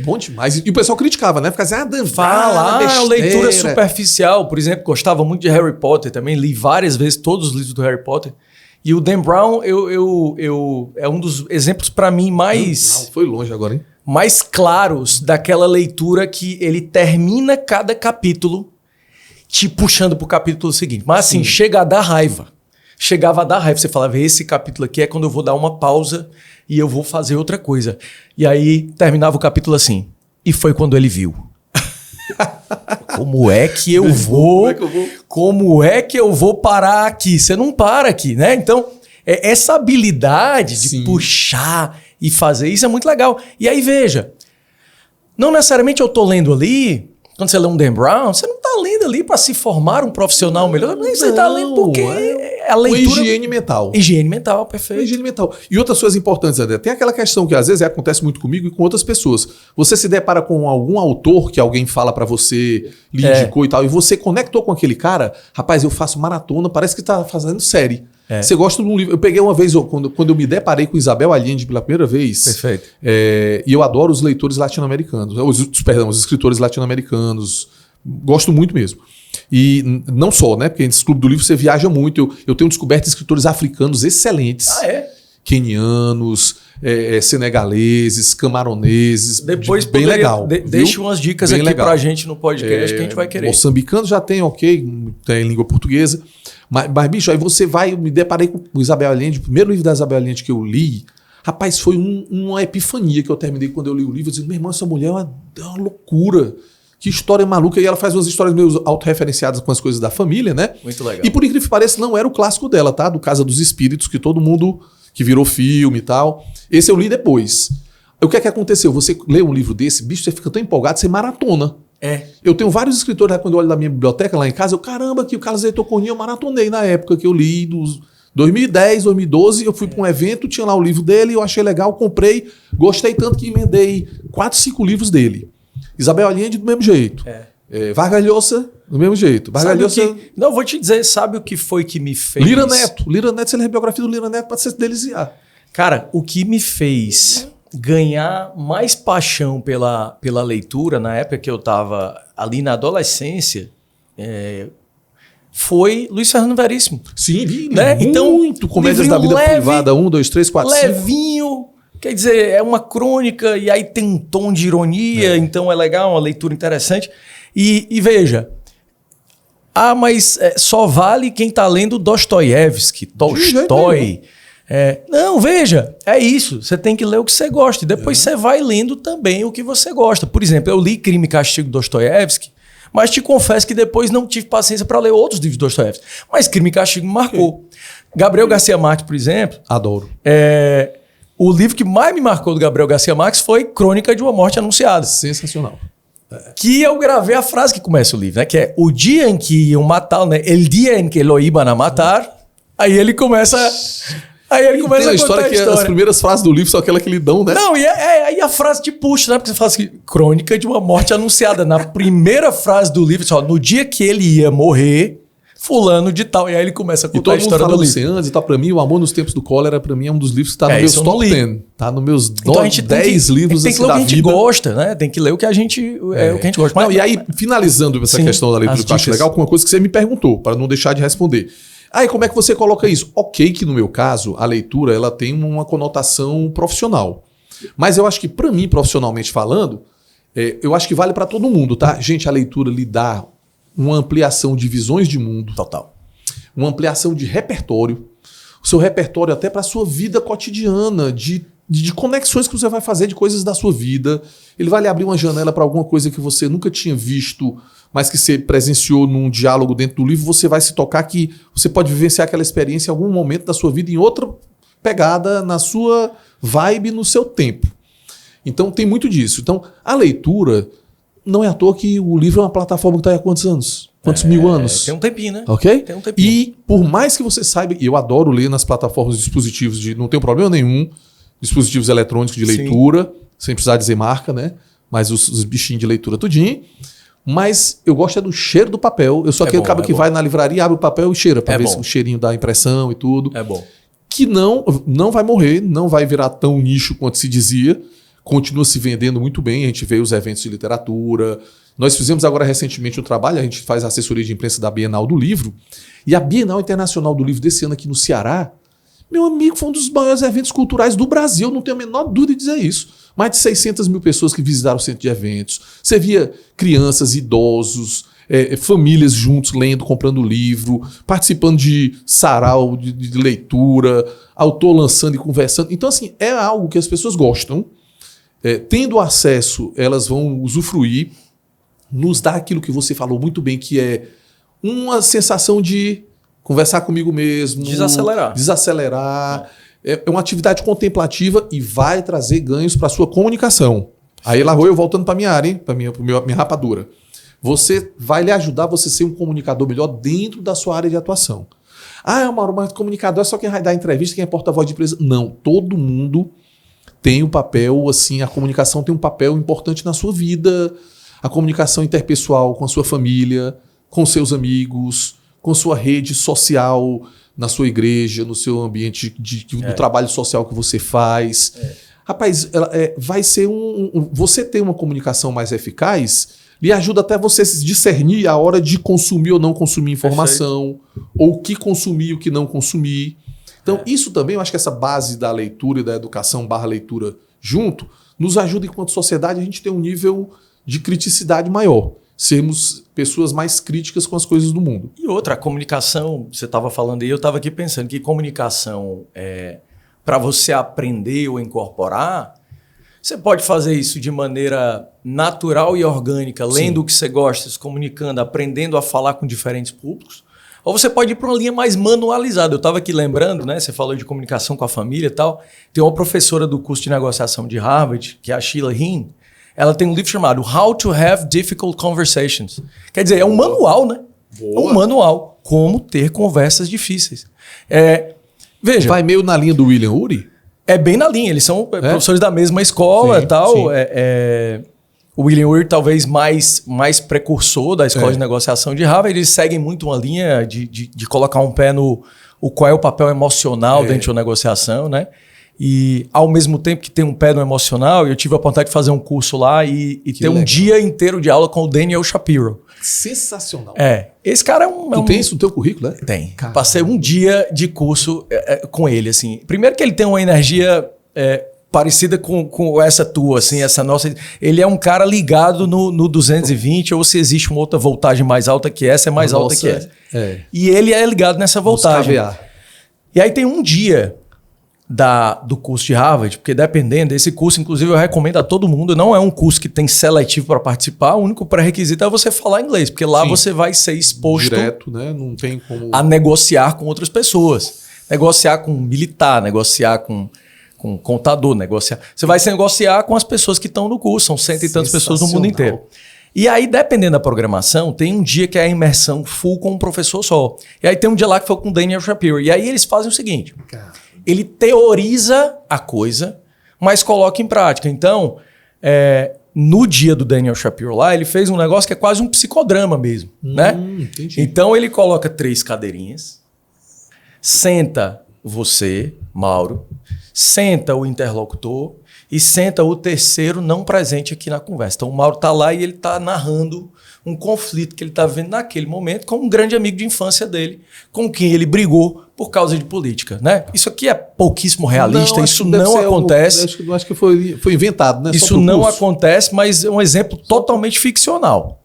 Bom demais. E o pessoal criticava, né? Ficava assim, Dan Brown, leitura superficial. Por exemplo, gostava muito de Harry Potter também. Li várias vezes todos os livros do Harry Potter. E o Dan Brown é um dos exemplos para mim mais... Foi longe agora, hein? Mais claros daquela leitura que ele termina cada capítulo te puxando pro capítulo seguinte. Mas assim, chega a dar raiva. Chegava a dar raiva. Você falava, esse capítulo aqui é quando eu vou dar uma pausa e eu vou fazer outra coisa. E aí terminava o capítulo assim. E foi quando ele viu. Como é que eu vou parar aqui? Você não para aqui, né? Então, Essa habilidade de Sim. puxar e fazer isso é muito legal. E aí, veja, não necessariamente eu tô lendo ali, quando você lê um Dan Brown, você não tá lendo ali para se formar um profissional melhor, você tá lendo porque a leitura... Higiene mental. Higiene mental, perfeito. Higiene mental. E outras coisas importantes, André. Tem aquela questão que às vezes acontece muito comigo e com outras pessoas. Você se depara com algum autor que alguém fala pra você, lhe indicou e tal, e você conectou com aquele cara, rapaz, eu faço maratona, parece que tá fazendo série. Você gosta de um livro. Eu peguei uma vez, quando eu me deparei com Isabel Allende pela primeira vez. Perfeito. E eu adoro os leitores latino-americanos. Os escritores latino-americanos. Gosto muito mesmo. E não só, né? Porque nesse Clube do Livro você viaja muito. Eu tenho descoberto escritores africanos excelentes. Quenianos, senegaleses, camaroneses. Depois bem legal. Deixa umas dicas bem aqui legal. Pra gente no podcast que a gente vai querer. Moçambicano já tem, tem língua portuguesa. Mas, bicho, aí você vai, eu me deparei com o Isabel Allende, o primeiro livro da Isabel Allende que eu li, rapaz, foi uma epifania que eu terminei quando eu li o livro. Eu disse, meu irmão, essa mulher é uma loucura. Que história maluca. E ela faz umas histórias meio autorreferenciadas com as coisas da família, né? Muito legal. E por incrível que pareça, não era o clássico dela, tá? Do Casa dos Espíritos, que todo mundo, que virou filme e tal. Esse eu li depois. O que é que aconteceu? Você lê um livro desse, bicho, você fica tão empolgado, você maratona. Eu tenho vários escritores, né, quando eu olho na minha biblioteca lá em casa, caramba, que o Carlos Heitor Cunha eu maratonei na época que eu li, dos 2010, 2012, eu fui para um evento, tinha lá o livro dele, eu achei legal, comprei, gostei tanto que emendei 4, 5 livros dele. Isabel Allende do mesmo jeito. Vargas Llosa do mesmo jeito. Vargas Llosa... Não, vou te dizer, sabe o que foi que me fez... Lira Neto, você lê a biografia do Lira Neto para se deliciar. Cara, o que me fez ganhar mais paixão pela leitura, na época que eu estava ali na adolescência, foi Luiz Fernando Veríssimo. Sim, vi né? muito. Comédias da Vida Privada, 1, 2, 3, 4, 5. Levinho, quer dizer, é uma crônica e aí tem um tom de ironia, então é legal, uma leitura interessante. E veja, mas só vale quem está lendo Dostoiévski, Tolstói. Não, veja, é isso. Você tem que ler o que você gosta. E depois você vai lendo também o que você gosta. Por exemplo, eu li Crime e Castigo de Dostoiévski, mas te confesso que depois não tive paciência para ler outros livros de Dostoiévski. Mas Crime e Castigo me marcou. Gabriel Garcia Marques, por exemplo. Adoro. O livro que mais me marcou do Gabriel Garcia Marques foi Crônica de uma Morte Anunciada. Sensacional. Que eu gravei a frase que começa o livro, né? Que é o dia em que iam matá-lo, né? El dia em que lo iban a matar. Aí ele começa a contar a história. Que as primeiras frases do livro são aquela que lhe dão, né? Não, e aí a frase te puxa, né? Porque você fala assim, crônica de uma morte anunciada. Na primeira frase do livro, só, no dia que ele ia morrer, fulano de tal. E aí ele começa a contar a história do livro. E tá, pra mim, O Amor nos Tempos do Cólera, pra mim, é um dos livros que tá no meus top 10. Tá nos meus 10 livros tem que ler o que a gente gosta, né? Tem que ler o que a gente, o que a gente gosta. Não, e aí, finalizando essa questão da leitura, que eu acho legal, com uma coisa que você me perguntou, para não deixar de responder. Aí, como é que você coloca isso? Ok que, no meu caso, a leitura ela tem uma conotação profissional. Mas eu acho que, para mim, profissionalmente falando, eu acho que vale para todo mundo, tá? Gente, a leitura lhe dá uma ampliação de visões de mundo. Total. Uma ampliação de repertório. O seu repertório até para a sua vida cotidiana, de conexões que você vai fazer de coisas da sua vida. Ele vai lhe abrir uma janela para alguma coisa que você nunca tinha visto, mas que você presenciou num diálogo dentro do livro. Você vai se tocar que você pode vivenciar aquela experiência em algum momento da sua vida, em outra pegada, na sua vibe, no seu tempo. Então tem muito disso. Então a leitura... Não é à toa que o livro é uma plataforma que está aí há quantos anos? Quantos mil anos? Tem um tempinho, né? Ok? Tem um tempinho. E por mais que você saiba, e eu adoro ler nas plataformas de dispositivos, não tenho problema nenhum, dispositivos eletrônicos de leitura, sem precisar dizer marca, né? Mas os bichinhos de leitura tudinho. Mas eu gosto do cheiro do papel. Eu sou aquele cara que vai na livraria, abre o papel e cheira, para ver se o cheirinho da impressão e tudo. É bom. Que não vai morrer, não vai virar tão nicho quanto se dizia. Continua se vendendo muito bem, a gente vê os eventos de literatura. Nós fizemos agora recentemente um trabalho, a gente faz a assessoria de imprensa da Bienal do Livro, e a Bienal Internacional do Livro desse ano aqui no Ceará, meu amigo, foi um dos maiores eventos culturais do Brasil, não tenho a menor dúvida de dizer isso. Mais de 600 mil pessoas que visitaram o centro de eventos. Você via crianças, idosos, famílias juntos lendo, comprando livro, participando de sarau, de leitura, autor lançando e conversando. Então, assim, é algo que as pessoas gostam. Tendo acesso, elas vão usufruir, nos dá aquilo que você falou muito bem, que é uma sensação de conversar comigo mesmo. Desacelerar. É uma atividade contemplativa e vai trazer ganhos para a sua comunicação. Aí lá vou eu voltando para minha área, hein? Para minha rapadura. Você vai lhe ajudar você ser um comunicador melhor dentro da sua área de atuação. Mauro, mas comunicador é só quem vai dar entrevista, quem é porta-voz de empresa. Não, todo mundo tem um papel, assim, a comunicação tem um papel importante na sua vida. A comunicação interpessoal com a sua família, com seus amigos, com sua rede social, na sua igreja, no seu ambiente do trabalho social que você faz. Rapaz, vai ser você ter uma comunicação mais eficaz lhe ajuda até você discernir a hora de consumir ou não consumir informação, ou o que consumir e o que não consumir. Então, isso também, eu acho que essa base da leitura e da educação /leitura junto, nos ajuda enquanto sociedade a gente ter um nível de criticidade maior. Sermos pessoas mais críticas com as coisas do mundo. E outra, a comunicação, você estava falando aí, eu estava aqui pensando que comunicação, para você aprender ou incorporar, você pode fazer isso de maneira natural e orgânica, lendo o que você gosta, se comunicando, aprendendo a falar com diferentes públicos. Ou você pode ir para uma linha mais manualizada. Eu estava aqui lembrando, né? Você falou de comunicação com a família e tal. Tem uma professora do curso de negociação de Harvard, que é a Sheila Heen. Ela tem um livro chamado How to Have Difficult Conversations. Quer dizer, é um manual, né? Boa. Um manual. Como ter conversas difíceis. Veja. Vai meio na linha do William Ury? É bem na linha. Eles são professores da mesma escola e tal. Sim. O William Ury talvez mais precursor da escola de negociação de Harvard. Eles seguem muito uma linha de colocar um pé no qual é o papel emocional dentro de uma negociação, né? E ao mesmo tempo que tem um pé no emocional, eu tive a oportunidade de fazer um curso lá e ter um dia inteiro de aula com o Daniel Shapiro. Sensacional. Esse cara é um... Tu tem isso no teu currículo, né? Tem. Caramba. Passei um dia de curso com ele, assim. Primeiro que ele tem uma energia parecida com essa tua, assim, essa nossa... Ele é um cara ligado no 220, ou se existe uma outra voltagem mais alta que essa, é mais alta que essa. E ele é ligado nessa voltagem. E aí tem um dia do curso de Harvard, porque dependendo desse curso, inclusive eu recomendo a todo mundo, não é um curso que tem seletivo para participar, o único pré-requisito é você falar inglês, porque lá você vai ser exposto direto, né? Não tem como... a negociar com outras pessoas, negociar com militar, negociar com contador, negociar. Você vai se negociar com as pessoas que estão no curso, são 100 e tantas pessoas no mundo inteiro. E aí, dependendo da programação, tem um dia que é a imersão full com um professor só. E aí tem um dia lá que foi com o Daniel Shapiro. E aí eles fazem o seguinte... Ele teoriza a coisa, mas coloca em prática. Então, no dia do Daniel Shapiro lá, ele fez um negócio que é quase um psicodrama mesmo. Né? Entendi. Então, ele coloca 3 cadeirinhas, senta você, Mauro, senta o interlocutor e senta o terceiro não presente aqui na conversa. Então, o Mauro está lá e ele está narrando um conflito que ele está vivendo naquele momento com um grande amigo de infância dele, com quem ele brigou por causa de política, né? Isso aqui é pouquíssimo realista, isso não acontece. Acho que foi inventado, né? Isso não acontece, mas é um exemplo totalmente ficcional.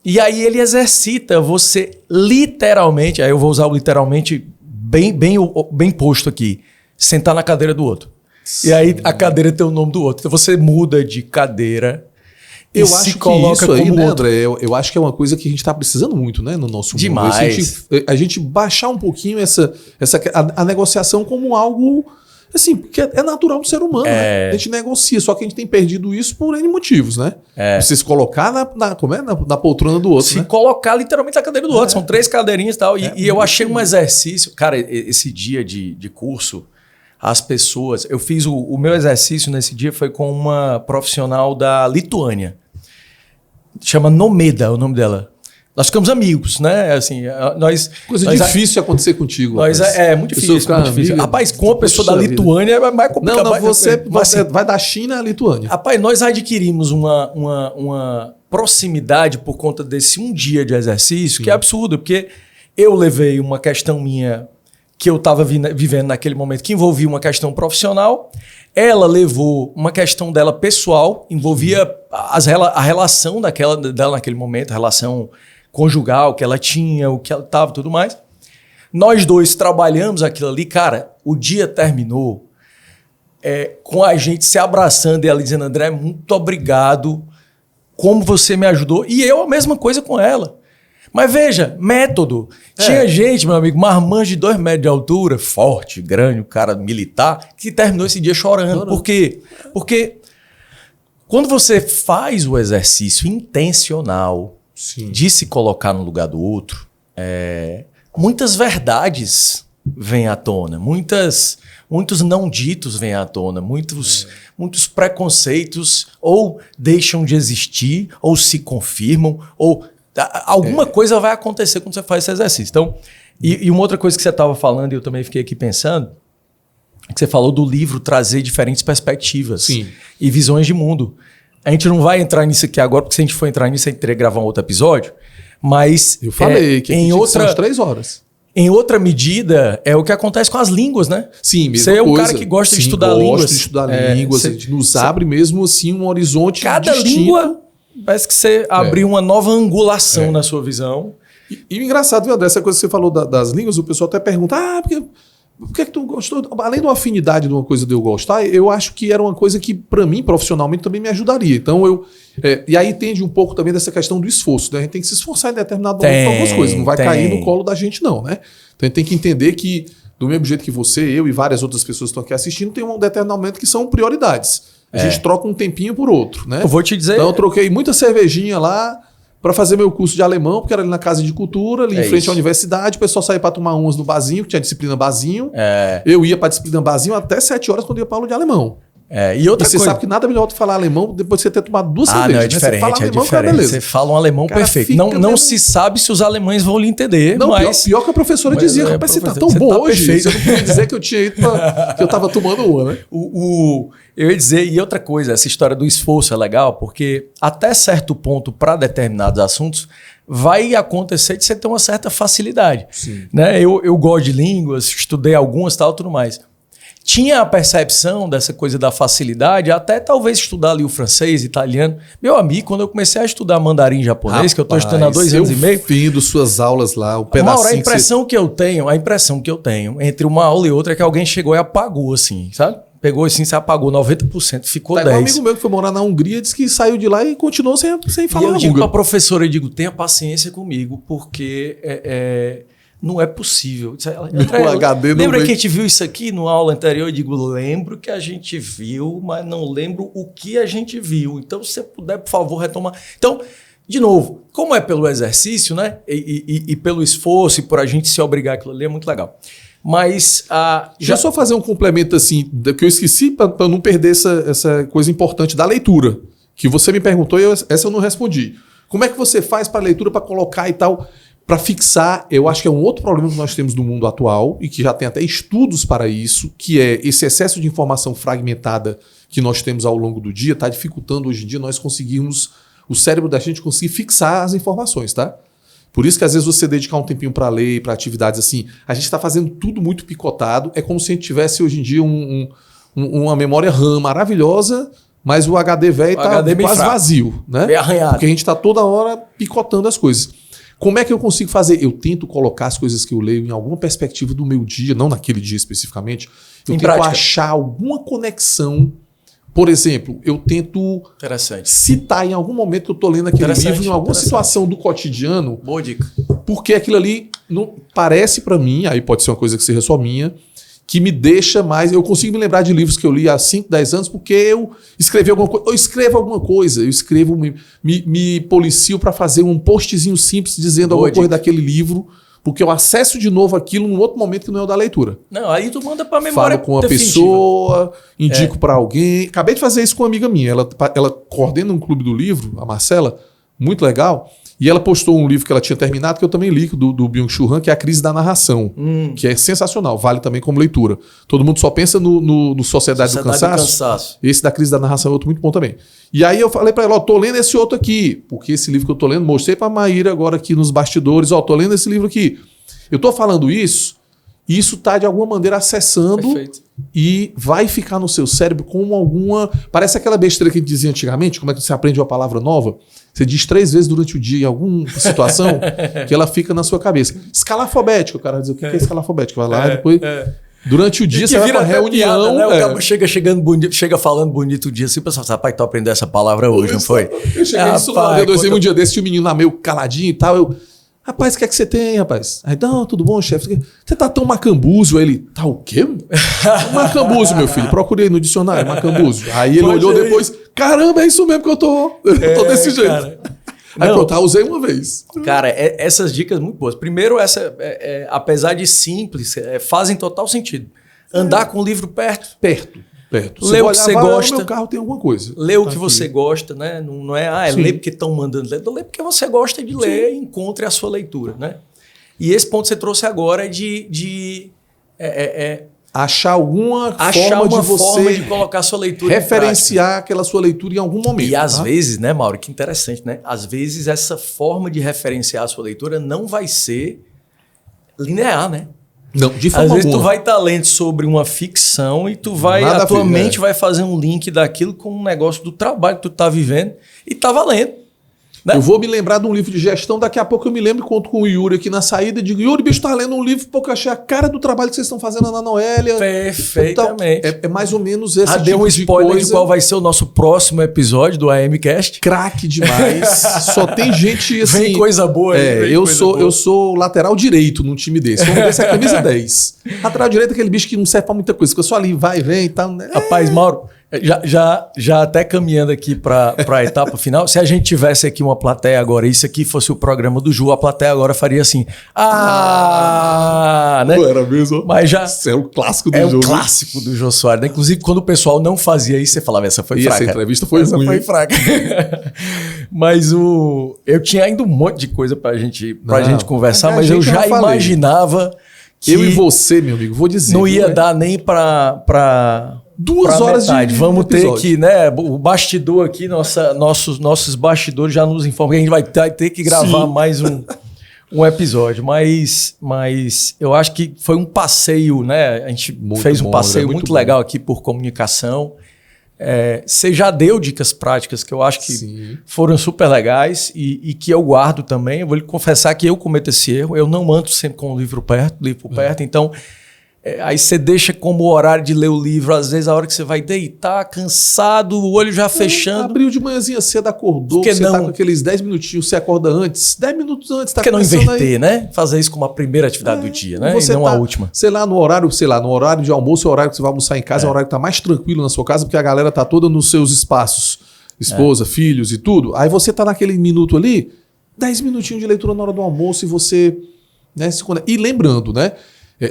E aí ele exercita você literalmente, aí eu vou usar o literalmente bem posto aqui, sentar na cadeira do outro. Sim. E aí a cadeira tem o nome do outro. Então você muda de cadeira. Eu acho que isso aí, né, André? Eu acho que é uma coisa que a gente está precisando muito, né, no nosso mundo. Demais. A gente baixar um pouquinho a negociação como algo, assim, porque é natural do ser humano, né? A gente negocia, só que a gente tem perdido isso por N motivos, né? Você se colocar na poltrona do outro, se colocar literalmente na cadeira do outro. São 3 cadeirinhas e tal. E eu achei um exercício... Cara, esse dia de curso... As pessoas... Eu fiz o meu exercício nesse dia foi com uma profissional da Lituânia. Chama Nomeda, é o nome dela. Nós ficamos amigos, né? Assim, difícil acontecer contigo. É muito difícil. Muito difícil. Rapaz, com a pessoa da Lituânia é mais complicado. Não, você vai da China à Lituânia. Rapaz, nós adquirimos uma proximidade por conta desse um dia de exercício, que é absurdo, porque eu levei uma questão minha... que eu estava vivendo naquele momento, que envolvia uma questão profissional. Ela levou uma questão dela pessoal, envolvia a relação dela naquele momento, a relação conjugal que ela tinha, o que ela estava e tudo mais. Nós dois trabalhamos aquilo ali. Cara, o dia terminou com a gente se abraçando e ela dizendo, André, muito obrigado, como você me ajudou. E eu a mesma coisa com ela. Mas veja, método. Tinha gente, meu amigo, marmanjo de 2 metros de altura, forte, grande, um cara militar, que terminou esse dia chorando. Por quê? Porque quando você faz o exercício intencional de se colocar no lugar do outro, muitas verdades vêm à tona, muitos não ditos vêm à tona, muitos preconceitos ou deixam de existir, ou se confirmam, ou alguma coisa vai acontecer quando você faz esse exercício. Então, e uma outra coisa que você estava falando, e eu também fiquei aqui pensando, é que você falou do livro trazer diferentes perspectivas e visões de mundo. A gente não vai entrar nisso aqui agora, porque se a gente for entrar nisso, a gente teria que gravar um outro episódio, mas... Eu falei que são as 3 horas. Em outra medida, é o que acontece com as línguas, né? Sim, mesmo. Você é um cara que gosta de estudar línguas. De estudar línguas. A gente nos abre mesmo assim um horizonte cada distinto. Língua parece que você abriu uma nova angulação na sua visão. E o engraçado, viu, André, essa coisa que você falou das línguas, o pessoal até pergunta, por que tu gostou? Além de uma afinidade de uma coisa de eu gostar, eu acho que era uma coisa que, para mim, profissionalmente, também me ajudaria. Então, e aí tende um pouco também dessa questão do esforço, né? A gente tem que se esforçar em determinado momento para algumas coisas. Não vai cair no colo da gente, não, né? Então, a gente tem que entender que, do mesmo jeito que você, eu e várias outras pessoas que estão aqui assistindo, tem um determinado momento que são prioridades. A gente troca um tempinho por outro, né? Eu vou te dizer... Então, eu troquei muita cervejinha lá para fazer meu curso de alemão, porque era ali na Casa de Cultura, ali em frente à universidade, o pessoal saía para tomar umas no barzinho, que tinha disciplina barzinho. Eu ia para disciplina barzinho até 7 horas quando ia para aula de alemão. E outra você coisa... sabe que nada melhor do que falar alemão depois de você ter tomado 2 cervejas. Não, é diferente, né? Você fala alemão, diferente. beleza. Você fala um alemão perfeito. Não se sabe se os alemães vão lhe entender, não, mas... Pior que a professora dizia, rapaz, você tá tão bom hoje, você não podia dizer que eu tinha ido que eu tava tomando uma, né? Eu ia dizer, e outra coisa, essa história do esforço é legal, porque até certo ponto, para determinados assuntos, vai acontecer de você ter uma certa facilidade. Né? Eu gosto de línguas, estudei algumas, tal, tudo mais. Tinha a percepção dessa coisa da facilidade, até talvez estudar ali o francês, italiano. Meu amigo, quando eu comecei a estudar mandarim japonês, que eu estou estudando há 2 anos e meio... fim das suas aulas lá, o pedacinho... Mauro, a impressão que eu tenho entre uma aula e outra é que alguém chegou e apagou, assim, sabe? Pegou assim, você apagou 90%, ficou 10%. Um amigo meu que foi morar na Hungria disse que saiu de lá e continuou sem falar húngaro. Eu digo para a professora, tenha paciência comigo, porque não é possível. Lembra que a gente viu isso aqui no aula anterior? Eu digo, lembro que a gente viu, mas não lembro o que a gente viu. Então, se você puder, por favor, retomar. Então, de novo, como é pelo exercício, né? E pelo esforço e por a gente se obrigar aquilo ali, é muito legal. Mas... Já só fazer um complemento assim, que eu esqueci para não perder essa coisa importante da leitura. Que você me perguntou e essa eu não respondi. Como é que você faz para a leitura, para colocar e tal, para fixar? Eu acho que é um outro problema que nós temos no mundo atual e que já tem até estudos para isso, que é esse excesso de informação fragmentada que nós temos ao longo do dia, está dificultando hoje em dia nós conseguirmos, o cérebro da gente conseguir fixar as informações, tá? Por isso que às vezes você dedicar um tempinho para ler, para atividades assim, a gente está fazendo tudo muito picotado, é como se a gente tivesse hoje em dia uma memória RAM maravilhosa, mas o HD velho está quase vazio, né? Bem arranhado. Porque a gente está toda hora picotando as coisas. Como é que eu consigo fazer? Eu tento colocar as coisas que eu leio em alguma perspectiva do meu dia, não naquele dia especificamente. Eu tento achar alguma conexão. Por exemplo, eu tento citar em algum momento que eu estou lendo aquele livro, em alguma situação do cotidiano. Boa dica. Porque aquilo ali não parece para mim, aí pode ser uma coisa que seja só minha, que me deixa mais... Eu consigo me lembrar de livros que eu li há 5, 10 anos porque eu escrevi alguma coisa. Eu escrevo alguma coisa, me policio para fazer um postzinho simples dizendo alguma coisa daquele livro, porque eu acesso de novo aquilo num outro momento que não é o da leitura. Não, aí tu manda pra memória. Falo com uma pessoa, indico para alguém. Acabei de fazer isso com uma amiga minha. Ela coordena um clube do livro, a Marcela, muito legal. E ela postou um livro que ela tinha terminado, que eu também li, do Byung-Chul Han, que é A Crise da Narração, que é sensacional, vale também como leitura. Todo mundo só pensa no Sociedade do Cansaço. Esse da Crise da Narração é outro muito bom também. E aí eu falei para ela, tô lendo esse outro aqui, porque esse livro que eu tô lendo, mostrei para a Maíra agora aqui nos bastidores, tô lendo esse livro aqui. Eu tô falando isso, e isso tá de alguma maneira acessando. Perfeito. E vai ficar no seu cérebro como alguma... Parece aquela besteira que a gente dizia antigamente, como é que você aprende uma palavra nova? Você diz 3 vezes durante o dia em alguma situação que ela fica na sua cabeça. Escala alfabética, o cara vai dizer, o que é escala alfabética? Vai lá e depois... Durante o dia você vai pra reunião... Piada, né? O cara chega falando bonito o dia assim, o pessoal fala, rapaz, tu aprendeu essa palavra hoje, não foi? Eu cheguei nisso lá, um dia desse, tinha um menino lá meio caladinho e tal, Rapaz, o que é que você tem, rapaz? Aí, não, tudo bom, chefe? Você tá tão macambúzio. Aí ele, tá o quê? Macambúzio, meu filho. Procurei no dicionário, macambúzio. Aí ele olhou depois, caramba, é isso mesmo que eu tô. Eu tô desse jeito. Cara. Aí pronto, usei uma vez. Cara, essas dicas muito boas. Primeiro, apesar de simples, fazem total sentido. Andar com o livro perto. Perto. Lê o que você gosta. No meu carro tem alguma coisa. Lê o que você gosta, né? Não é ler porque estão mandando ler. Lê porque você gosta de ler e encontre a sua leitura, né? E esse ponto que você trouxe agora é de achar uma forma de você colocar a sua leitura referenciar aquela sua leitura em algum momento. E às vezes, né, Mauro, que interessante, né? Às vezes essa forma de referenciar a sua leitura não vai ser linear, né? Não, de forma Às vezes alguma. tu vai estar lendo sobre uma ficção e a tua mente vai fazer um link daquilo com um negócio do trabalho que tu tá vivendo e tá valendo. Né? Eu vou me lembrar de um livro de gestão, daqui a pouco eu me lembro e conto com o Yuri aqui na saída e digo, Yuri, bicho, tá lendo um livro porque eu achei a cara do trabalho que vocês estão fazendo na Noélia. Perfeitamente. É mais ou menos esse tipo deu um spoiler de de qual vai ser o nosso próximo episódio do AMcast. Craque demais. Só tem gente assim... Vem coisa boa. Eu sou lateral direito num time desse. Vamos ver se é a camisa 10. Lateral direito é aquele bicho que não serve pra muita coisa, fica só ali, vai, vem e tal. Rapaz, Mauro... Já até caminhando aqui para a etapa final, se a gente tivesse aqui uma plateia agora, isso aqui fosse o programa do Ju, a plateia agora faria assim, né? Não era mesmo? Mas já isso é o clássico do Jô. É o clássico do Jô Soares, né? Inclusive, quando o pessoal não fazia isso, você falava, essa foi fraca. Essa entrevista foi ruim. Essa foi fraca. Mas eu tinha ainda um monte de coisa pra gente conversar, mas eu já imaginava que... Eu e você, meu amigo, vou dizer. Não ia dar nem para 2 horas de Vamos ter que, né? O bastidor aqui, nossos bastidores já nos informam que a gente vai ter que gravar mais um episódio. Mas eu acho que foi um passeio, né? A gente fez um passeio muito legal aqui por comunicação. Você já deu dicas práticas que eu acho que foram super legais e que eu guardo também. Eu vou lhe confessar que eu cometo esse erro. Eu não ando sempre com o livro perto. Então... aí você deixa como horário de ler o livro, às vezes a hora que você vai deitar, cansado, o olho já fechando. Abriu de manhãzinha cedo, acordou, você tá com aqueles 10 minutinhos, você acorda antes, 10 minutos antes, tá começando. Por que não inverter, né? Fazer isso como a primeira atividade do dia, né? E não a última. Sei lá, no horário de almoço, é o horário que você vai almoçar em casa, é o horário que tá mais tranquilo na sua casa, porque a galera tá toda nos seus espaços, esposa, filhos e tudo. Aí você tá naquele minuto ali, 10 minutinhos de leitura na hora do almoço e você, né, se conecta. E lembrando, né?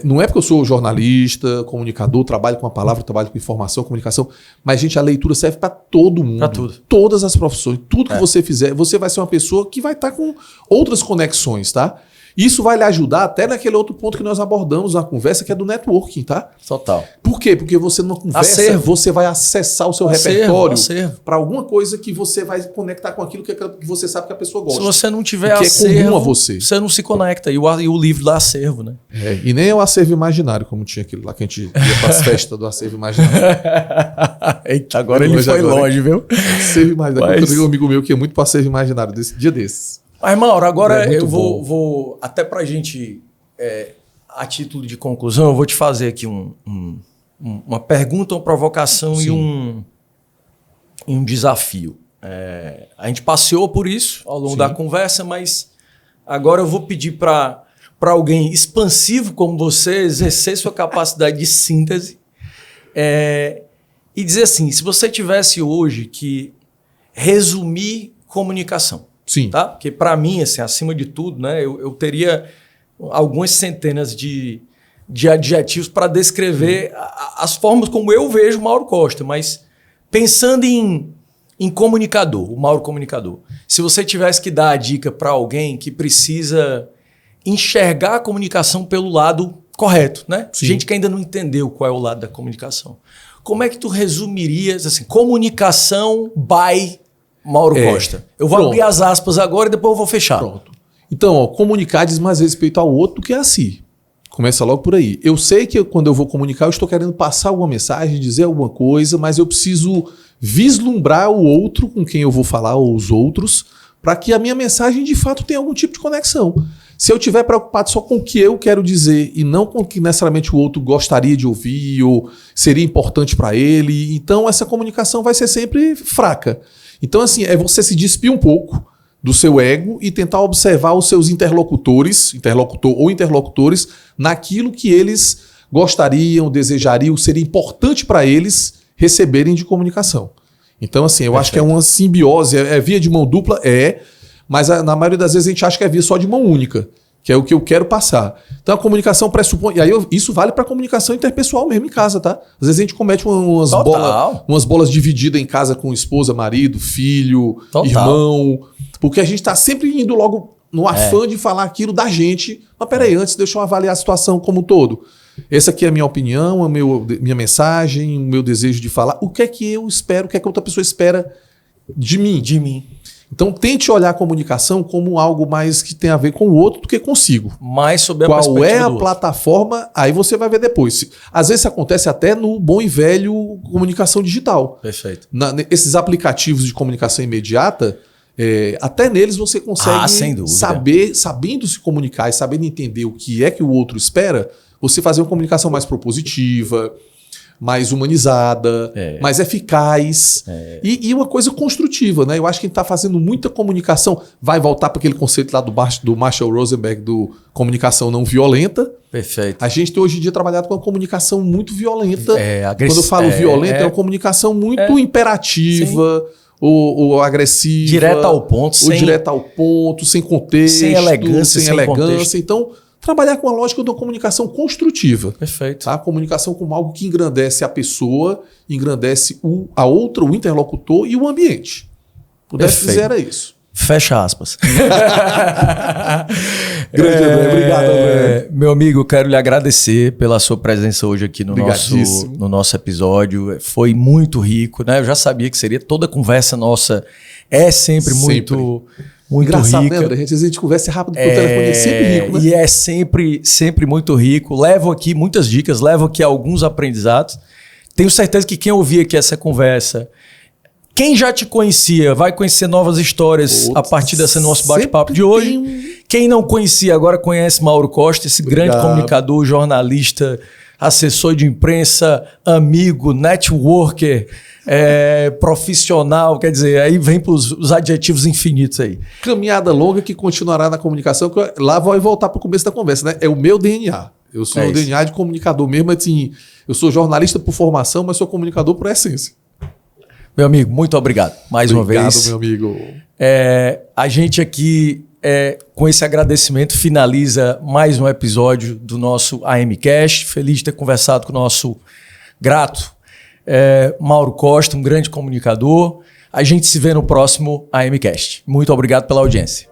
Não é porque eu sou jornalista, comunicador, trabalho com a palavra, trabalho com informação, comunicação, mas, gente, a leitura serve para todo mundo. Para tudo. Todas as profissões. Tudo que você fizer, você vai ser uma pessoa que vai estar com outras conexões, tá? Isso vai lhe ajudar até naquele outro ponto que nós abordamos na conversa, que é do networking, tá? Total. Por quê? Porque você numa conversa, você vai acessar o seu repertório para alguma coisa que você vai conectar com aquilo que você sabe que a pessoa gosta. Se você não tiver acervo, é comum a você não se conecta. E o livro dá acervo, né? E nem é o acervo imaginário, como tinha aquilo lá que a gente ia para as festas do acervo imaginário. Eita, agora ele foi longe, viu? Acervo imaginário. Eu tenho um amigo meu que é muito para acervo imaginário dia desses. Mas, Mauro, agora eu vou até para a gente, a título de conclusão, eu vou te fazer aqui uma pergunta, uma provocação e um desafio. A gente passeou por isso ao longo da conversa, mas agora eu vou pedir para alguém expansivo como você exercer sua capacidade de síntese e dizer assim, se você tivesse hoje que resumir comunicação, sim. Tá? Porque para mim, assim, acima de tudo, né, eu teria algumas centenas de adjetivos para descrever as formas como eu vejo o Mauro Costa, mas pensando em comunicador, o Mauro comunicador. Se você tivesse que dar a dica para alguém que precisa enxergar a comunicação pelo lado correto, né? Sim. Gente que ainda não entendeu qual é o lado da comunicação. Como é que tu resumirias assim, comunicação by Mauro Costa? Eu vou abrir as aspas agora e depois eu vou fechar. Pronto. Então, comunicar diz mais respeito ao outro do que a si. Começa logo por aí. Eu sei que quando eu vou comunicar, eu estou querendo passar alguma mensagem, dizer alguma coisa, mas eu preciso vislumbrar o outro com quem eu vou falar, ou os outros, para que a minha mensagem de fato tenha algum tipo de conexão. Se eu estiver preocupado só com o que eu quero dizer e não com o que necessariamente o outro gostaria de ouvir ou seria importante para ele, então essa comunicação vai ser sempre fraca. Então, assim, é você se despir um pouco, do seu ego e tentar observar os seus interlocutores naquilo que eles gostariam, desejariam, seria importante para eles receberem de comunicação. Então, assim, eu acho que é uma simbiose, é via de mão dupla, mas na maioria das vezes a gente acha que é via só de mão única, que é o que eu quero passar. Então a comunicação pressupõe, e aí isso vale para comunicação interpessoal mesmo em casa, tá? Às vezes a gente comete umas bolas divididas em casa com esposa, marido, filho, irmão, porque a gente tá sempre indo logo no afã de falar aquilo da gente. Mas peraí, antes deixa eu avaliar a situação como um todo. Essa aqui é a minha opinião, minha mensagem, o meu desejo de falar. O que é que eu espero, o que é que outra pessoa espera de mim. Então tente olhar a comunicação como algo mais que tem a ver com o outro do que consigo. Mais sobre a perspectiva Qual é a plataforma, aí você vai ver depois. Às vezes isso acontece até no bom e velho comunicação digital. Perfeito. Esses aplicativos de comunicação imediata, até neles você consegue sem dúvida. sabendo se comunicar e sabendo entender o que é que o outro espera, você fazer uma comunicação mais propositiva, mais humanizada, mais eficaz e uma coisa construtiva, né? Eu acho que a gente está fazendo muita comunicação. Vai voltar para aquele conceito lá do Marshall Rosenberg do comunicação não violenta. Perfeito. A gente tem hoje em dia trabalhado com uma comunicação muito violenta. Quando eu falo violenta, é uma comunicação muito imperativa. Ou agressiva. Direto ao ponto. Direto ao ponto, sem contexto. Sem elegância. Então, trabalhar com a lógica da comunicação construtiva. Perfeito. Tá? A comunicação como algo que engrandece a pessoa, engrandece a outra, o interlocutor e o ambiente. Pudesse dizer era isso. Fecha aspas. Grande André, obrigado, André. Meu amigo, quero lhe agradecer pela sua presença hoje aqui no nosso episódio. Foi muito rico, né? Eu já sabia que seria. Toda conversa nossa é sempre muito engraçado, rica. Né, André? Às vezes a gente conversa rápido porque o telefone é sempre rico, né? E é sempre muito rico. Levo aqui muitas dicas, levo aqui alguns aprendizados. Tenho certeza que quem ouvir aqui essa conversa, quem já te conhecia, vai conhecer novas histórias a partir desse nosso bate-papo de hoje. Quem não conhecia, agora conhece Mauro Costa, esse grande comunicador, jornalista, assessor de imprensa, amigo, networker, profissional, quer dizer, aí vem para os adjetivos infinitos aí. Caminhada longa que continuará na comunicação, que lá vai voltar para o começo da conversa, né? É o meu DNA. Eu sou o DNA de comunicador mesmo, assim, eu sou jornalista por formação, mas sou comunicador por essência. Meu amigo, muito obrigado mais uma vez. Obrigado, meu amigo. A gente aqui, com esse agradecimento, finaliza mais um episódio do nosso AMcast. Feliz de ter conversado com o nosso grato Mauro Costa, um grande comunicador. A gente se vê no próximo AMcast. Muito obrigado pela audiência.